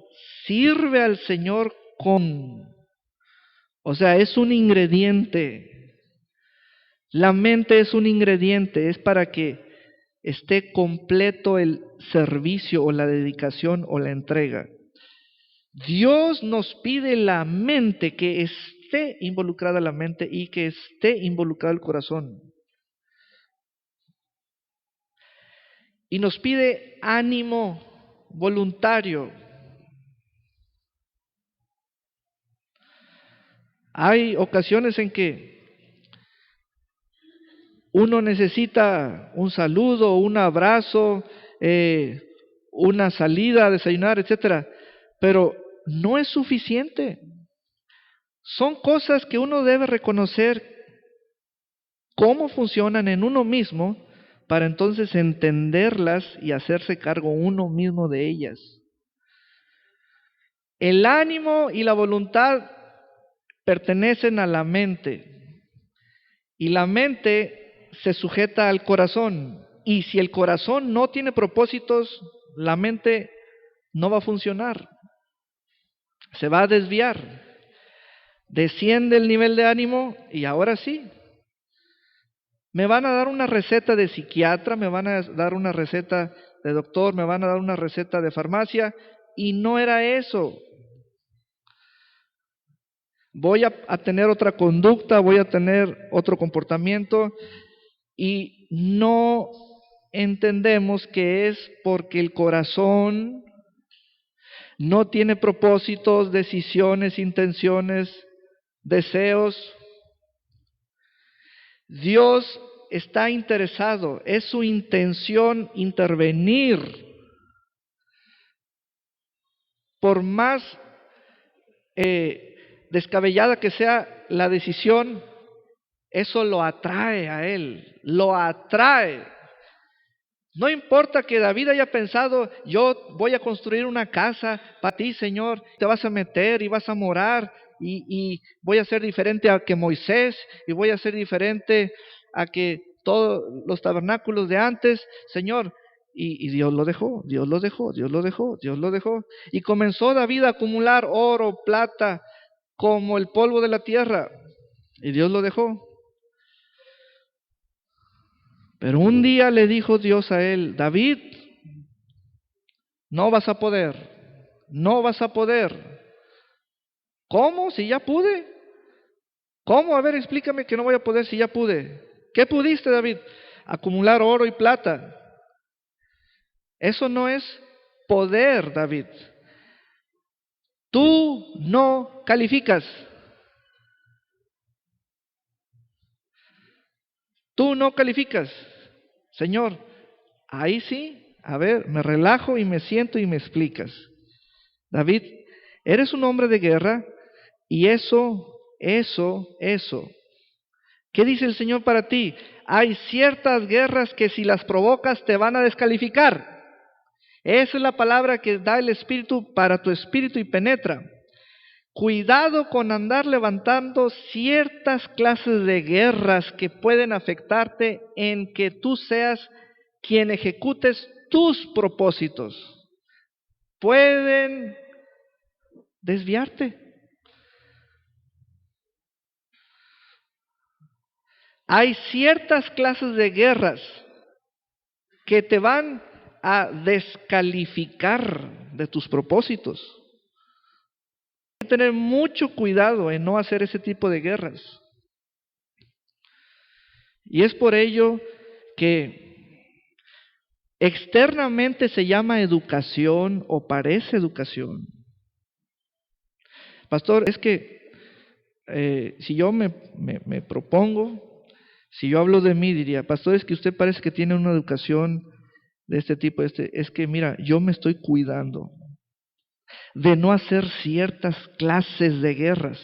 Speaker 1: sirve al Señor con, o sea, es un ingrediente. La mente es un ingrediente, es para que esté completo el servicio o la dedicación o la entrega. Dios nos pide la mente, que esté involucrada la mente y que esté involucrado el corazón. Y nos pide ánimo voluntario. Hay ocasiones en que uno necesita un saludo, un abrazo, una salida a desayunar, etcétera, pero no es suficiente. Son cosas que uno debe reconocer cómo funcionan en uno mismo para entonces entenderlas y hacerse cargo uno mismo de ellas. El ánimo y la voluntad pertenecen a la mente y la mente se sujeta al corazón. Y si el corazón no tiene propósitos, la mente no va a funcionar, se va a desviar. Desciende el nivel de ánimo y ahora sí, me van a dar una receta de psiquiatra, me van a dar una receta de doctor, me van a dar una receta de farmacia, y no era eso. Voy a tener otra conducta, voy a tener otro comportamiento, y no entendemos que es porque el corazón no tiene propósitos, decisiones, intenciones, deseos. Dios está interesado, es su intención intervenir. Por más descabellada que sea la decisión, eso lo atrae a Él, lo atrae. No importa que David haya pensado, yo voy a construir una casa para ti, Señor, te vas a meter y vas a morar, y voy a ser diferente a que Moisés, y voy a ser diferente a que todos los tabernáculos de antes, Señor. Y Dios lo dejó, Dios lo dejó, Dios lo dejó, Dios lo dejó. Y comenzó David a acumular oro, plata, como el polvo de la tierra, y Dios lo dejó. Pero un día le dijo Dios a él, David, no vas a poder, no vas a poder. ¿Cómo? Si ya pude. ¿Cómo? A ver, explícame que no voy a poder si ya pude. ¿Qué pudiste, David? Acumular oro y plata. Eso no es poder, David. Tú no calificas. Tú no calificas. Señor, ahí sí, a ver, me relajo y me siento y me explicas. David, eres un hombre de guerra y eso. ¿Qué dice el Señor para ti? Hay ciertas guerras que si las provocas te van a descalificar. Esa es la palabra que da el Espíritu para tu espíritu y penetra. Cuidado con andar levantando ciertas clases de guerras que pueden afectarte en que tú seas quien ejecutes tus propósitos. Pueden desviarte. Hay ciertas clases de guerras que te van a descalificar de tus propósitos. Hay que tener mucho cuidado en no hacer ese tipo de guerras. Y es por ello que externamente se llama educación o parece educación. Pastor, es que si yo me propongo, si yo hablo de mí, diría, pastor, es que usted parece que tiene una educación de este tipo, es que mira, yo me estoy cuidando de no hacer ciertas clases de guerras,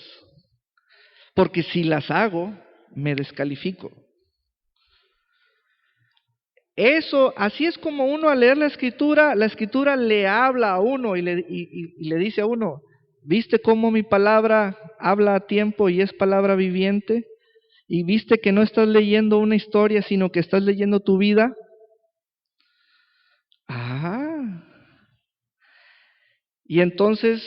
Speaker 1: porque si las hago, me descalifico. Eso, así es como uno al leer la escritura le habla a uno y le dice a uno, ¿viste cómo mi palabra habla a tiempo y es palabra viviente? ¿Y viste que no estás leyendo una historia, sino que estás leyendo tu vida? Y entonces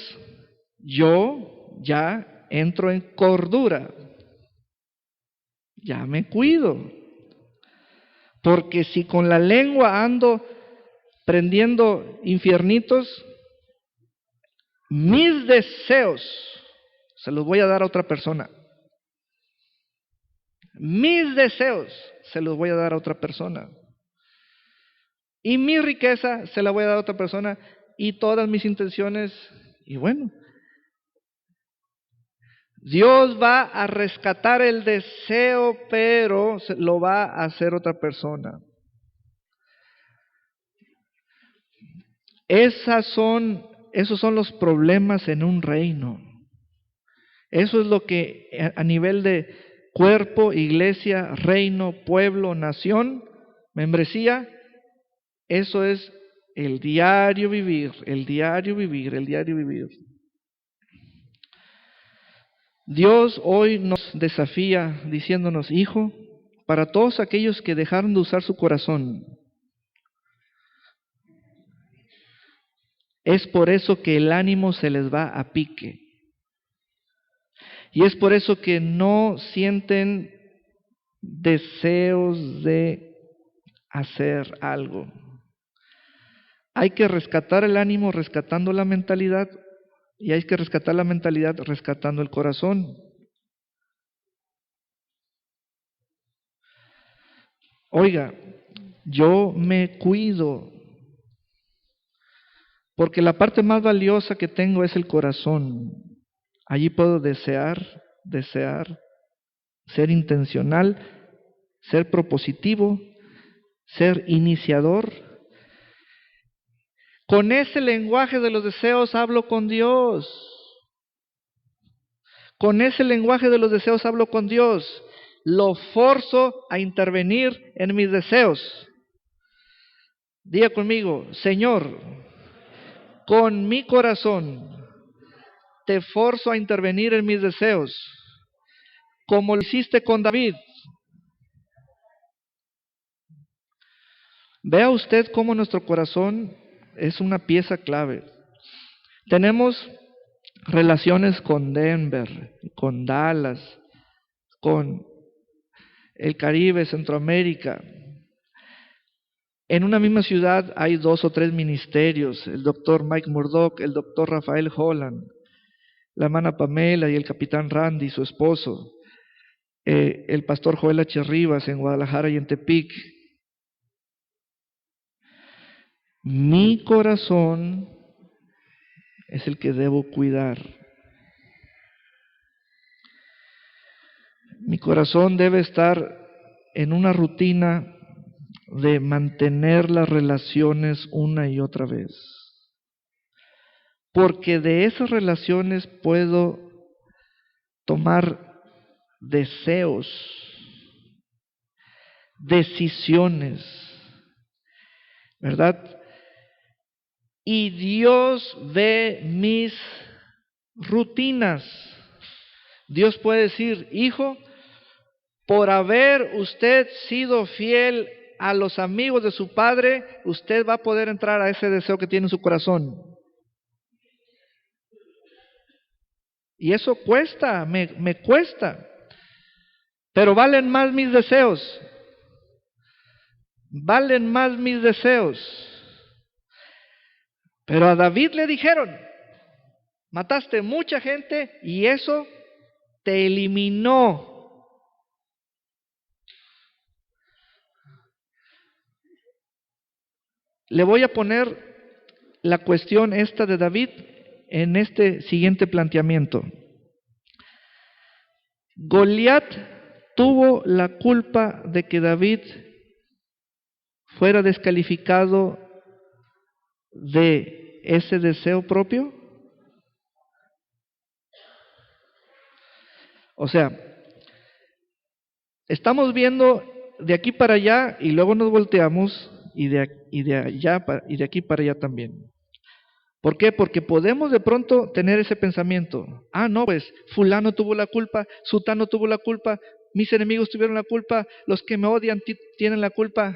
Speaker 1: yo ya entro en cordura, ya me cuido. Porque si con la lengua ando prendiendo infiernitos, Mis deseos se los voy a dar a otra persona. Mis deseos se los voy a dar a otra persona. Y mi riqueza se la voy a dar a otra persona. Y todas mis intenciones. Y bueno, Dios va a rescatar el deseo, pero lo va a hacer otra persona. Esos son los problemas en un reino. Eso es lo que a nivel de cuerpo, iglesia, reino, pueblo, nación, membresía, eso es el diario vivir, el diario vivir, el diario vivir. Dios hoy nos desafía diciéndonos, hijo, para todos aquellos que dejaron de usar su corazón, es por eso que el ánimo se les va a pique. Y es por eso que no sienten deseos de hacer algo. Hay que rescatar el ánimo rescatando la mentalidad, y hay que rescatar la mentalidad rescatando el corazón. Oiga, yo me cuido, porque la parte más valiosa que tengo es el corazón. Allí puedo desear, ser intencional, ser propositivo, ser iniciador. Con ese lenguaje de los deseos hablo con Dios. Con ese lenguaje de los deseos hablo con Dios. Lo forzo a intervenir en mis deseos. Diga conmigo, Señor, con mi corazón te forzo a intervenir en mis deseos, como lo hiciste con David. Vea usted cómo nuestro corazón es una pieza clave. Tenemos relaciones con Denver, con Dallas, con el Caribe, Centroamérica. En una misma ciudad hay 2 o 3 ministerios, el doctor Mike Murdock, el doctor Rafael Holland, la hermana Pamela y el capitán Randy, su esposo, el pastor Joel H. Rivas en Guadalajara y en Tepic. Mi corazón es el que debo cuidar. Mi corazón debe estar en una rutina de mantener las relaciones una y otra vez. Porque de esas relaciones puedo tomar deseos, decisiones, ¿verdad? Y Dios ve mis rutinas. Dios puede decir, hijo, por haber usted sido fiel a los amigos de su padre, usted va a poder entrar a ese deseo que tiene en su corazón. Y eso cuesta, me cuesta. Pero valen más mis deseos. Valen más mis deseos. Pero a David le dijeron, mataste mucha gente y eso te eliminó. Le voy a poner la cuestión esta de David en este siguiente planteamiento. Goliat tuvo la culpa de que David fuera descalificado de ese deseo propio. O sea, estamos viendo de aquí para allá y luego nos volteamos y de aquí para allá también. ¿Por qué? Porque podemos de pronto tener ese pensamiento. Ah, no, pues fulano tuvo la culpa, sutano tuvo la culpa, mis enemigos tuvieron la culpa, los que me odian tienen la culpa.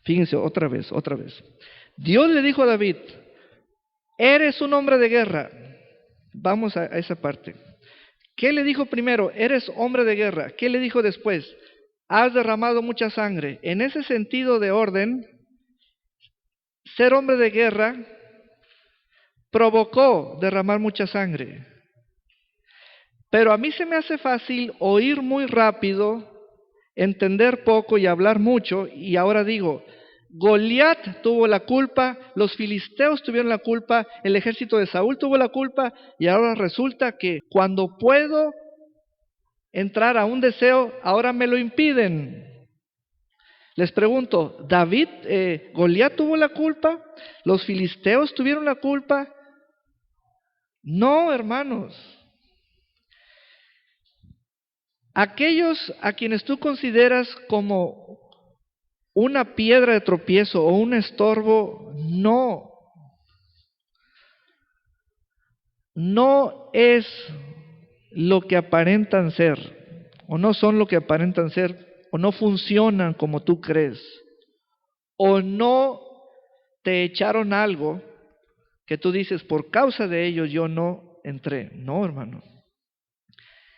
Speaker 1: Fíjense otra vez. Dios le dijo a David, eres un hombre de guerra. Vamos a esa parte. ¿Qué le dijo primero? Eres hombre de guerra. ¿Qué le dijo después? Has derramado mucha sangre. En ese sentido de orden, ser hombre de guerra provocó derramar mucha sangre. Pero a mí se me hace fácil oír muy rápido, entender poco y hablar mucho, y ahora digo, Goliat tuvo la culpa, los filisteos tuvieron la culpa, el ejército de Saúl tuvo la culpa, y ahora resulta que cuando puedo entrar a un deseo, ahora me lo impiden. Les pregunto, ¿Goliat tuvo la culpa? ¿Los filisteos tuvieron la culpa? No, hermanos. Aquellos a quienes tú consideras como una piedra de tropiezo o un estorbo, no es lo que aparentan ser, o no son lo que aparentan ser, o no funcionan como tú crees, o no te echaron algo que tú dices, por causa de ellos yo no entré. No, hermano.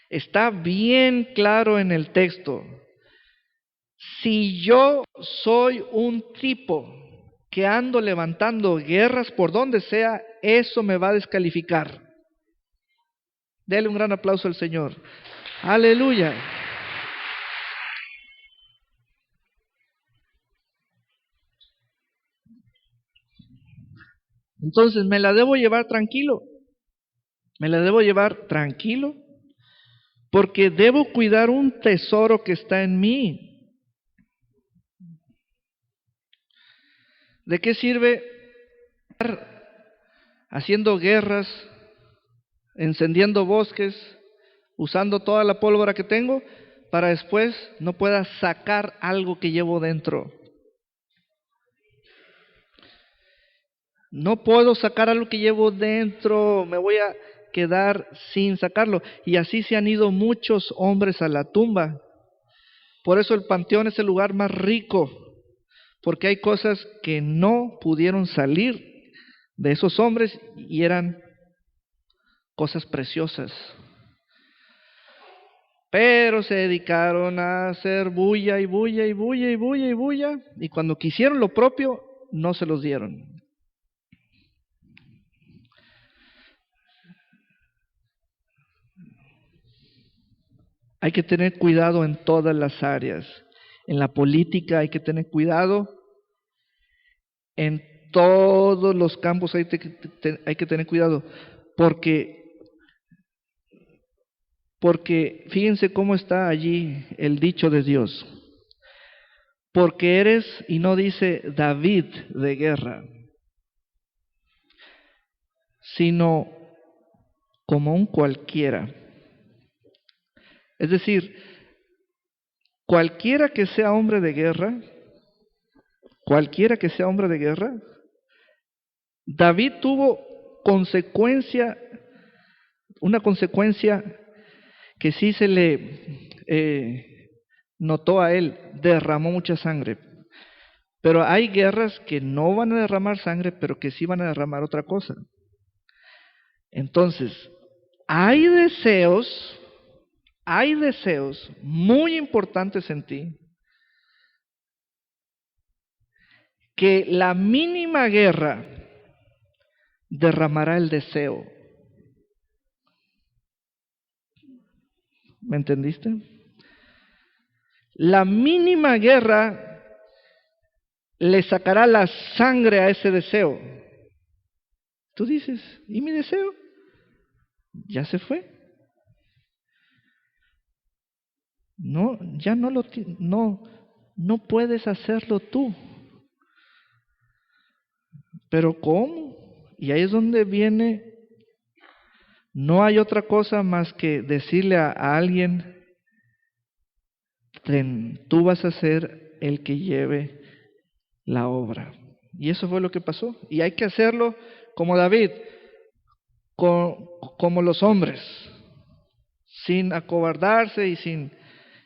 Speaker 1: Está bien claro en el texto. Si yo soy un tipo que ando levantando guerras por donde sea, eso me va a descalificar. Dele un gran aplauso al Señor. Aleluya. Entonces, ¿me la debo llevar tranquilo? ¿Me la debo llevar tranquilo? Porque debo cuidar un tesoro que está en mí. ¿De qué sirve estar haciendo guerras, encendiendo bosques, usando toda la pólvora que tengo, para después no pueda sacar algo que llevo dentro? No puedo sacar algo que llevo dentro, me voy a quedar sin sacarlo. Y así se han ido muchos hombres a la tumba. Por eso el panteón es el lugar más rico, porque hay cosas que no pudieron salir de esos hombres y eran cosas preciosas. Pero se dedicaron a hacer bulla y bulla y bulla y bulla y bulla, y cuando quisieron lo propio, no se los dieron. Hay que tener cuidado en todas las áreas. En la política hay que tener cuidado. En todos los campos hay que tener cuidado. Porque fíjense cómo está allí el dicho de Dios. Porque eres, y no dice David de guerra, sino como un cualquiera. Es decir, cualquiera que sea hombre de guerra, David tuvo una consecuencia que sí se le notó a él, derramó mucha sangre. Pero hay guerras que no van a derramar sangre, pero que sí van a derramar otra cosa. Entonces, hay deseos muy importantes en ti que la mínima guerra derramará el deseo. ¿Me entendiste? La mínima guerra le sacará la sangre a ese deseo. Tú dices, ¿y mi deseo? Ya se fue. No, ya no puedes hacerlo tú. Pero ¿cómo? Y ahí es donde viene, no hay otra cosa más que decirle a alguien, tú vas a ser el que lleve la obra. Y eso fue lo que pasó. Y hay que hacerlo como David, como los hombres, sin acobardarse y sin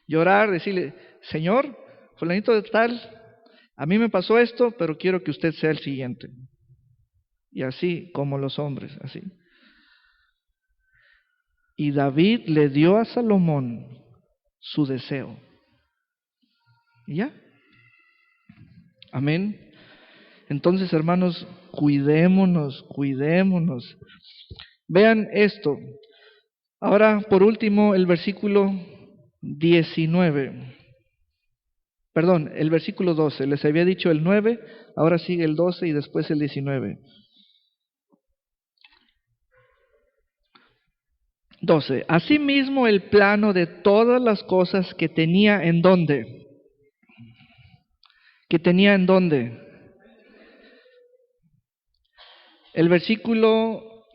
Speaker 1: llorar, decirle, Señor, fulanito de tal, a mí me pasó esto, pero quiero que usted sea el siguiente. Y así como los hombres, así. Y David le dio a Salomón su deseo. ¿Y ya? Amén. Entonces, hermanos, cuidémonos, cuidémonos. Vean esto. Ahora, por último, el versículo 19. Perdón, el versículo 12. Les había dicho el 9, ahora sigue el 12 y después el 19. 12. Asimismo, el plano de todas las cosas que tenía en dónde. Que tenía en dónde. El versículo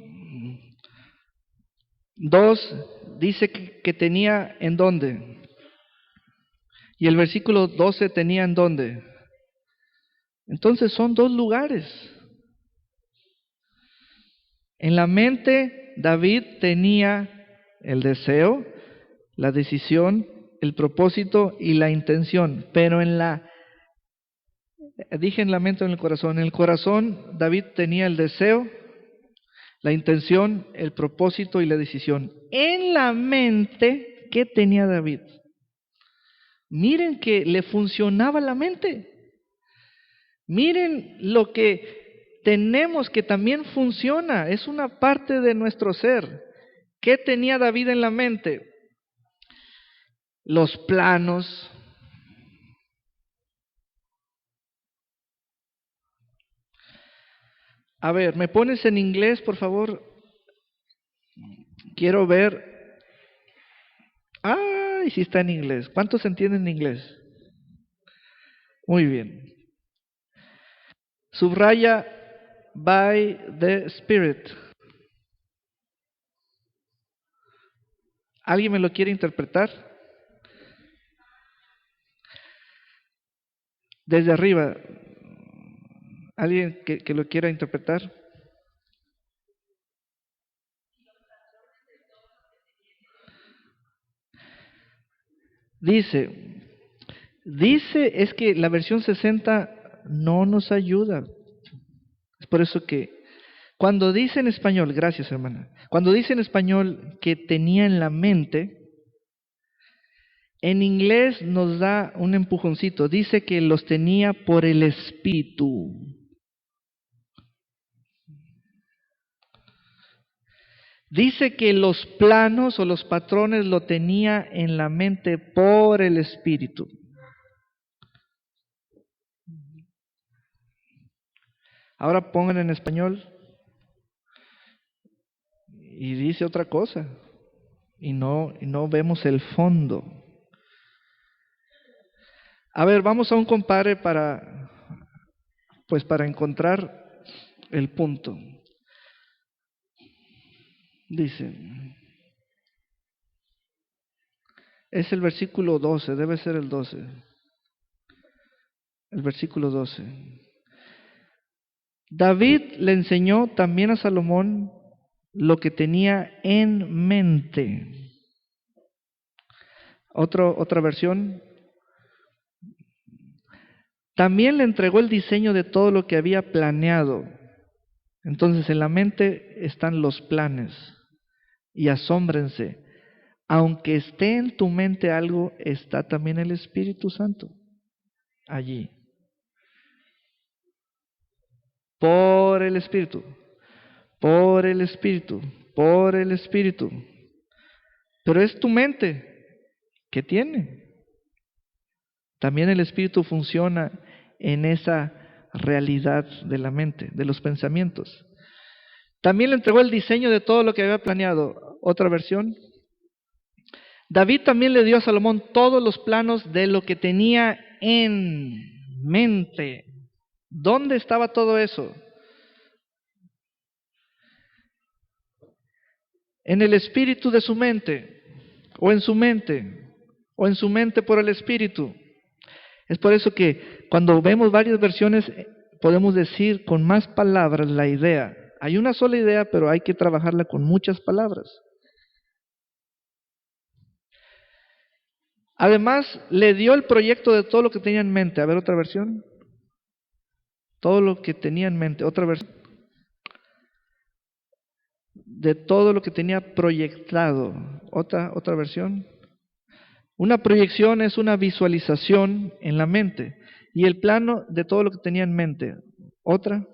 Speaker 1: 2 dice que tenía en dónde. Y el versículo 12 tenía en dónde. Entonces son dos lugares. En la mente David tenía el deseo, la decisión, el propósito y la intención. Pero dije en la mente o en el corazón. En el corazón David tenía el deseo, la intención, el propósito y la decisión. En la mente, ¿qué tenía David? Miren que le funcionaba la mente. Miren lo que tenemos que también funciona. Es una parte de nuestro ser. ¿Qué tenía David en la mente? Los planos. A ver, ¿me pones en inglés, por favor? Quiero ver. Ay, sí está en inglés. ¿Cuántos entienden inglés? Muy bien. Subraya by the Spirit. ¿Alguien me lo quiere interpretar? Desde arriba. ¿Alguien que lo quiera interpretar? Dice, es que la versión 60 no nos ayuda. Es por eso que cuando dice en español, gracias hermana, cuando dice en español que tenía en la mente, en inglés nos da un empujoncito, dice que los tenía por el Espíritu. Dice que los planos o los patrones lo tenía en la mente por el Espíritu. Ahora pongan en español y dice otra cosa y no vemos el fondo. A ver, vamos a un compare para encontrar el punto. Dice, es el versículo 12, debe ser el 12. El versículo 12. David le enseñó también a Salomón lo que tenía en mente. Otra versión. También le entregó el diseño de todo lo que había planeado. Entonces en la mente están los planes. Y asómbrense, aunque esté en tu mente algo, está también el Espíritu Santo allí. Por el Espíritu, por el Espíritu, por el Espíritu. Pero es tu mente. ¿Qué tiene? También el Espíritu funciona en esa realidad de la mente, de los pensamientos. También le entregó el diseño de todo lo que había planeado. Otra versión. David también le dio a Salomón todos los planos de lo que tenía en mente. ¿Dónde estaba todo eso? En el espíritu de su mente, o en su mente, o en su mente por el Espíritu. Es por eso que cuando vemos varias versiones podemos decir con más palabras la idea. Hay una sola idea, pero hay que trabajarla con muchas palabras. Además, le dio el proyecto de todo lo que tenía en mente. A ver, otra versión. Todo lo que tenía en mente. Otra versión. De todo lo que tenía proyectado. Otra versión. Una proyección es una visualización en la mente. Y el plano de todo lo que tenía en mente. ¿Otra?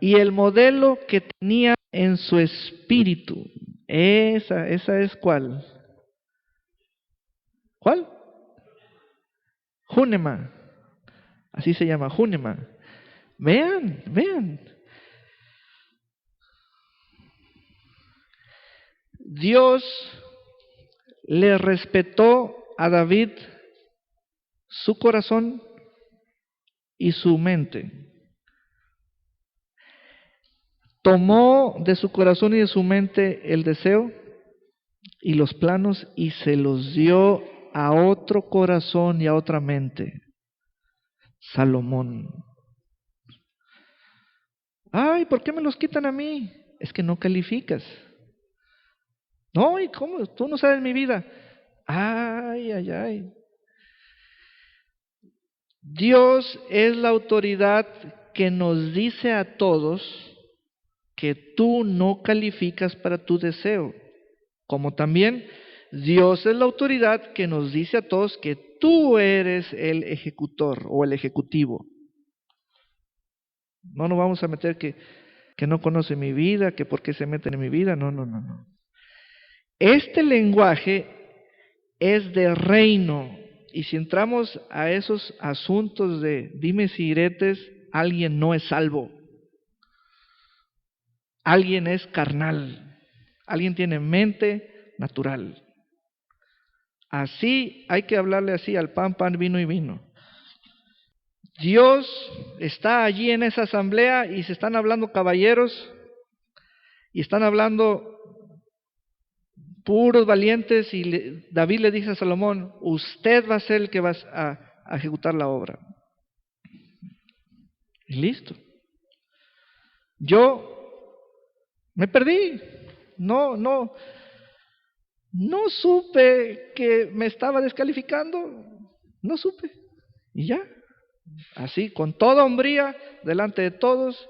Speaker 1: Y el modelo que tenía en su espíritu. Esa es ¿cuál? ¿Cuál? Junema. Así se llama, Junema. Vean. Dios le respetó a David su corazón y su mente. Tomó de su corazón y de su mente el deseo y los planos y se los dio a otro corazón y a otra mente. Salomón. Ay, ¿por qué me los quitan a mí? Es que no calificas. No, ¿y cómo? Tú no sabes mi vida. Ay. Dios es la autoridad que nos dice a todos que tú no calificas para tu deseo. Como también Dios es la autoridad que nos dice a todos que tú eres el ejecutor o el ejecutivo. No nos vamos a meter que no conoce mi vida, que por qué se meten en mi vida. No. Este lenguaje es de reino. Y si entramos a esos asuntos de dimes y diretes, alguien no es salvo. Alguien es carnal. Alguien tiene mente natural. Así hay que hablarle así al pan, vino y vino. Dios está allí en esa asamblea y se están hablando caballeros y están hablando puros valientes y David le dice a Salomón, usted va a ser el que va a ejecutar la obra. Y listo. Yo me perdí. No supe que me estaba descalificando. No supe. Y ya. Así, con toda hombría, delante de todos,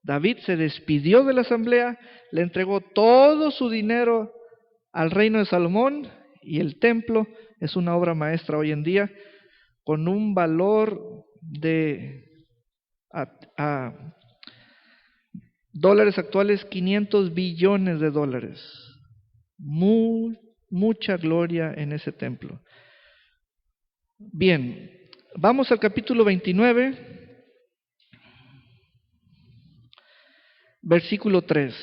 Speaker 1: David se despidió de la asamblea, le entregó todo su dinero al reino de Salomón y el templo es una obra maestra hoy en día con un valor de a dólares actuales 500 billones de dólares. Mucha gloria en ese templo. Bien, vamos al capítulo 29, versículo 3.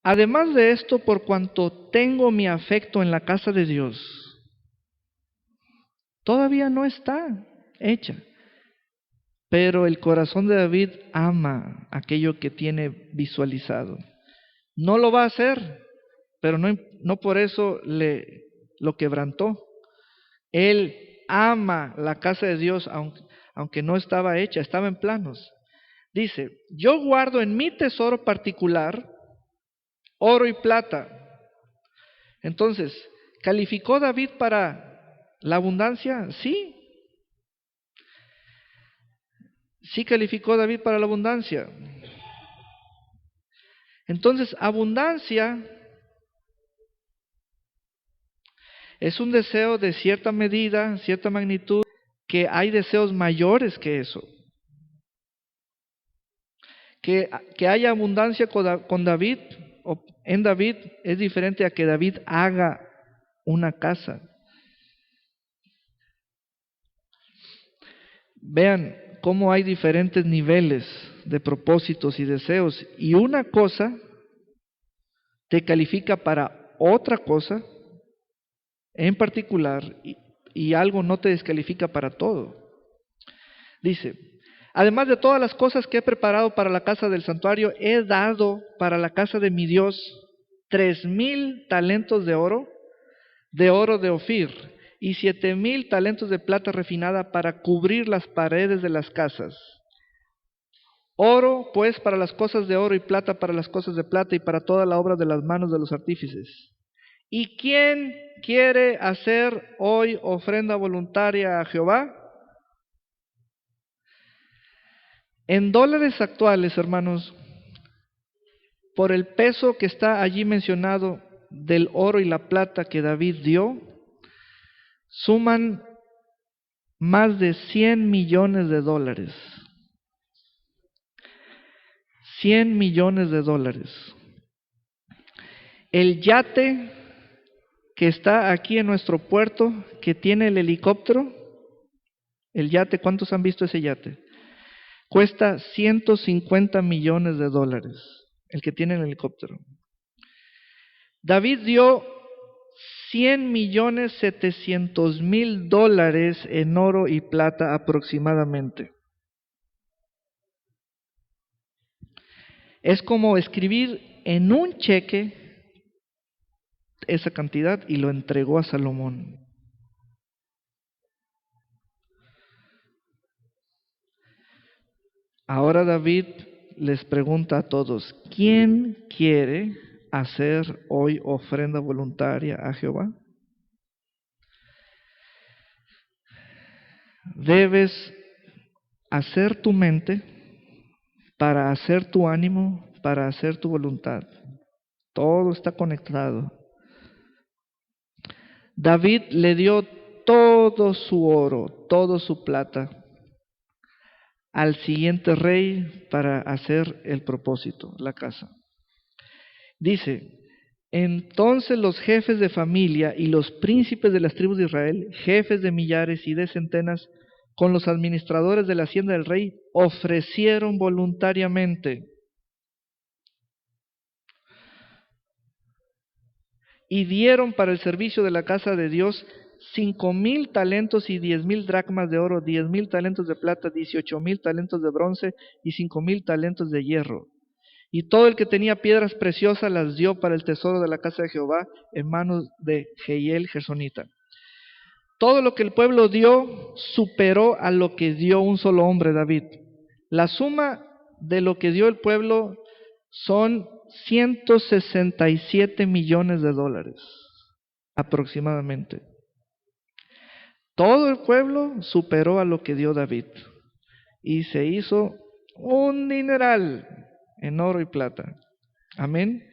Speaker 1: Además de esto, por cuanto tengo mi afecto en la casa de Dios, todavía no está hecha. Pero el corazón de David ama aquello que tiene visualizado. No lo va a hacer, pero no por eso lo quebrantó. Él ama la casa de Dios, aunque no estaba hecha, estaba en planos. Dice, yo guardo en mi tesoro particular oro y plata. Entonces, ¿calificó David para la abundancia? Sí. Sí calificó David para la abundancia. Entonces, abundancia es un deseo de cierta medida, cierta magnitud, que hay deseos mayores que eso. Que haya abundancia con David o en David es diferente a que David haga una casa. Vean cómo hay diferentes niveles de propósitos y deseos. Y una cosa te califica para otra cosa en particular y algo no te descalifica para todo. Dice, además de todas las cosas que he preparado para la casa del santuario, he dado para la casa de mi Dios 3,000 talentos de oro de Ofir, y 7,000 talentos de plata refinada para cubrir las paredes de las casas. Oro, pues, para las cosas de oro y plata para las cosas de plata y para toda la obra de las manos de los artífices. ¿Y quién quiere hacer hoy ofrenda voluntaria a Jehová? En dólares actuales, hermanos, por el peso que está allí mencionado del oro y la plata que David dio, suman más de 100 millones de dólares. 100 millones de dólares. El yate que está aquí en nuestro puerto, que tiene el helicóptero, el yate, ¿cuántos han visto ese yate? Cuesta 150 millones de dólares, el que tiene el helicóptero. David dio 100.700.000 dólares en oro y plata aproximadamente. Es como escribir en un cheque esa cantidad y lo entregó a Salomón. Ahora David les pregunta a todos, ¿quién quiere hacer hoy ofrenda voluntaria a Jehová? Debes hacer tu mente para hacer tu ánimo, para hacer tu voluntad. Todo está conectado. David le dio todo su oro, todo su plata al siguiente rey para hacer el propósito, la casa. Dice, entonces los jefes de familia y los príncipes de las tribus de Israel, jefes de millares y de centenas, con los administradores de la hacienda del rey, ofrecieron voluntariamente y dieron para el servicio de la casa de Dios 5,000 talentos y 10,000 dracmas de oro, 10,000 talentos de plata, 18,000 talentos de bronce y 5,000 talentos de hierro. Y todo el que tenía piedras preciosas las dio para el tesoro de la casa de Jehová en manos de Jehiel Gersonita. Todo lo que el pueblo dio superó a lo que dio un solo hombre, David. La suma de lo que dio el pueblo son 167 millones de dólares, aproximadamente. Todo el pueblo superó a lo que dio David. Y se hizo un dineral en oro y plata. Amén.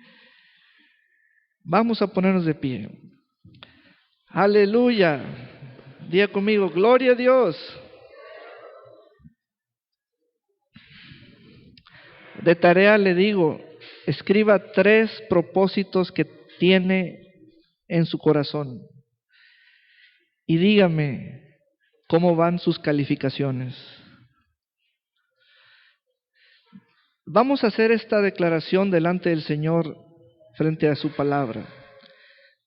Speaker 1: Vamos a ponernos de pie. Aleluya. Diga conmigo, gloria a Dios. De tarea le digo, escriba 3 propósitos que tiene en su corazón. Y dígame cómo van sus calificaciones. Vamos a hacer esta declaración delante del Señor frente a su palabra.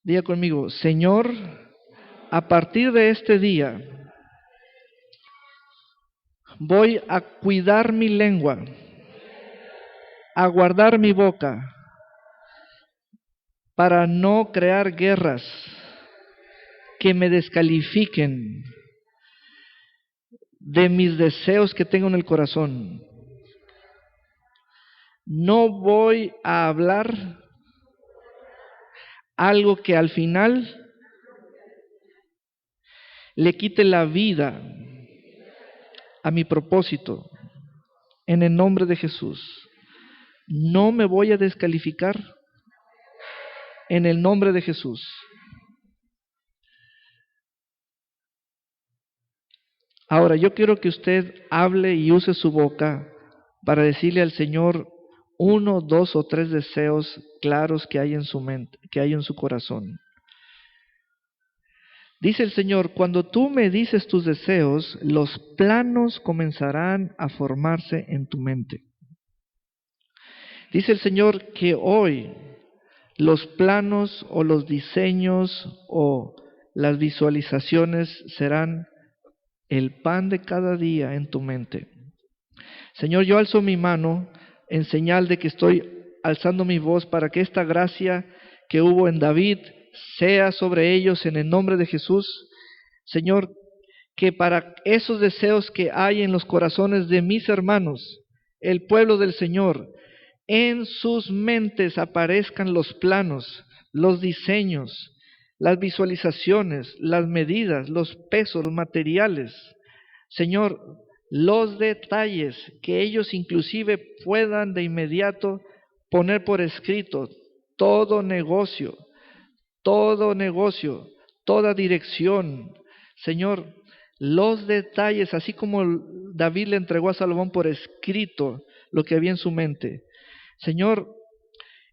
Speaker 1: Diga conmigo, Señor, a partir de este día voy a cuidar mi lengua, a guardar mi boca, para no crear guerras que me descalifiquen de mis deseos que tengo en el corazón. No voy a hablar algo que al final le quite la vida a mi propósito. En el nombre de Jesús. No me voy a descalificar en el nombre de Jesús. Ahora, yo quiero que usted hable y use su boca para decirle al Señor 1, 2 o 3 deseos claros que hay en su mente, que hay en su corazón. Dice el Señor, cuando tú me dices tus deseos, los planos comenzarán a formarse en tu mente. Dice el Señor que hoy los planos o los diseños o las visualizaciones serán el pan de cada día en tu mente. Señor, yo alzo mi mano en señal de que estoy alzando mi voz para que esta gracia que hubo en David sea sobre ellos en el nombre de Jesús. Señor, que para esos deseos que hay en los corazones de mis hermanos, el pueblo del Señor, en sus mentes aparezcan los planos, los diseños, las visualizaciones, las medidas, los pesos, los materiales. Señor, los detalles que ellos inclusive puedan de inmediato poner por escrito todo negocio, toda dirección. Señor, los detalles, así como David le entregó a Salomón por escrito lo que había en su mente. Señor,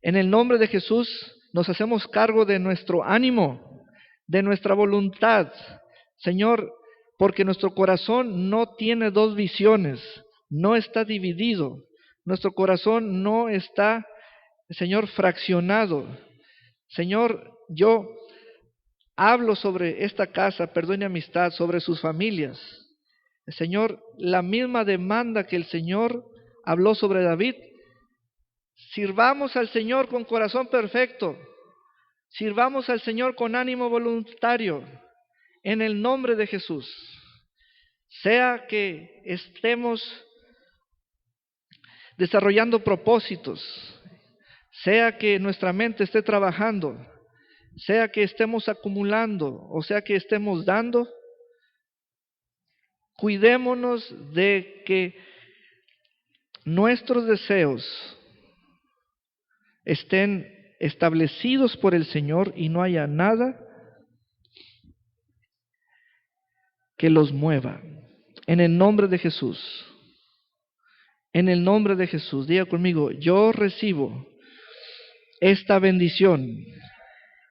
Speaker 1: en el nombre de Jesús nos hacemos cargo de nuestro ánimo, de nuestra voluntad. Señor, porque nuestro corazón no tiene dos visiones, no está dividido. Nuestro corazón no está, Señor, fraccionado. Señor, yo hablo sobre esta casa, perdón y amistad, sobre sus familias. Señor, la misma demanda que el Señor habló sobre David, sirvamos al Señor con corazón perfecto, sirvamos al Señor con ánimo voluntario, en el nombre de Jesús. Sea que estemos desarrollando propósitos, sea que nuestra mente esté trabajando, sea que estemos acumulando o sea que estemos dando, cuidémonos de que nuestros deseos estén establecidos por el Señor y no haya nada que los mueva. En el nombre de Jesús. En el nombre de Jesús. Diga conmigo, yo recibo esta bendición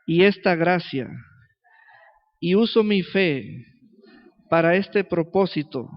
Speaker 1: y esta gracia y uso mi fe para este propósito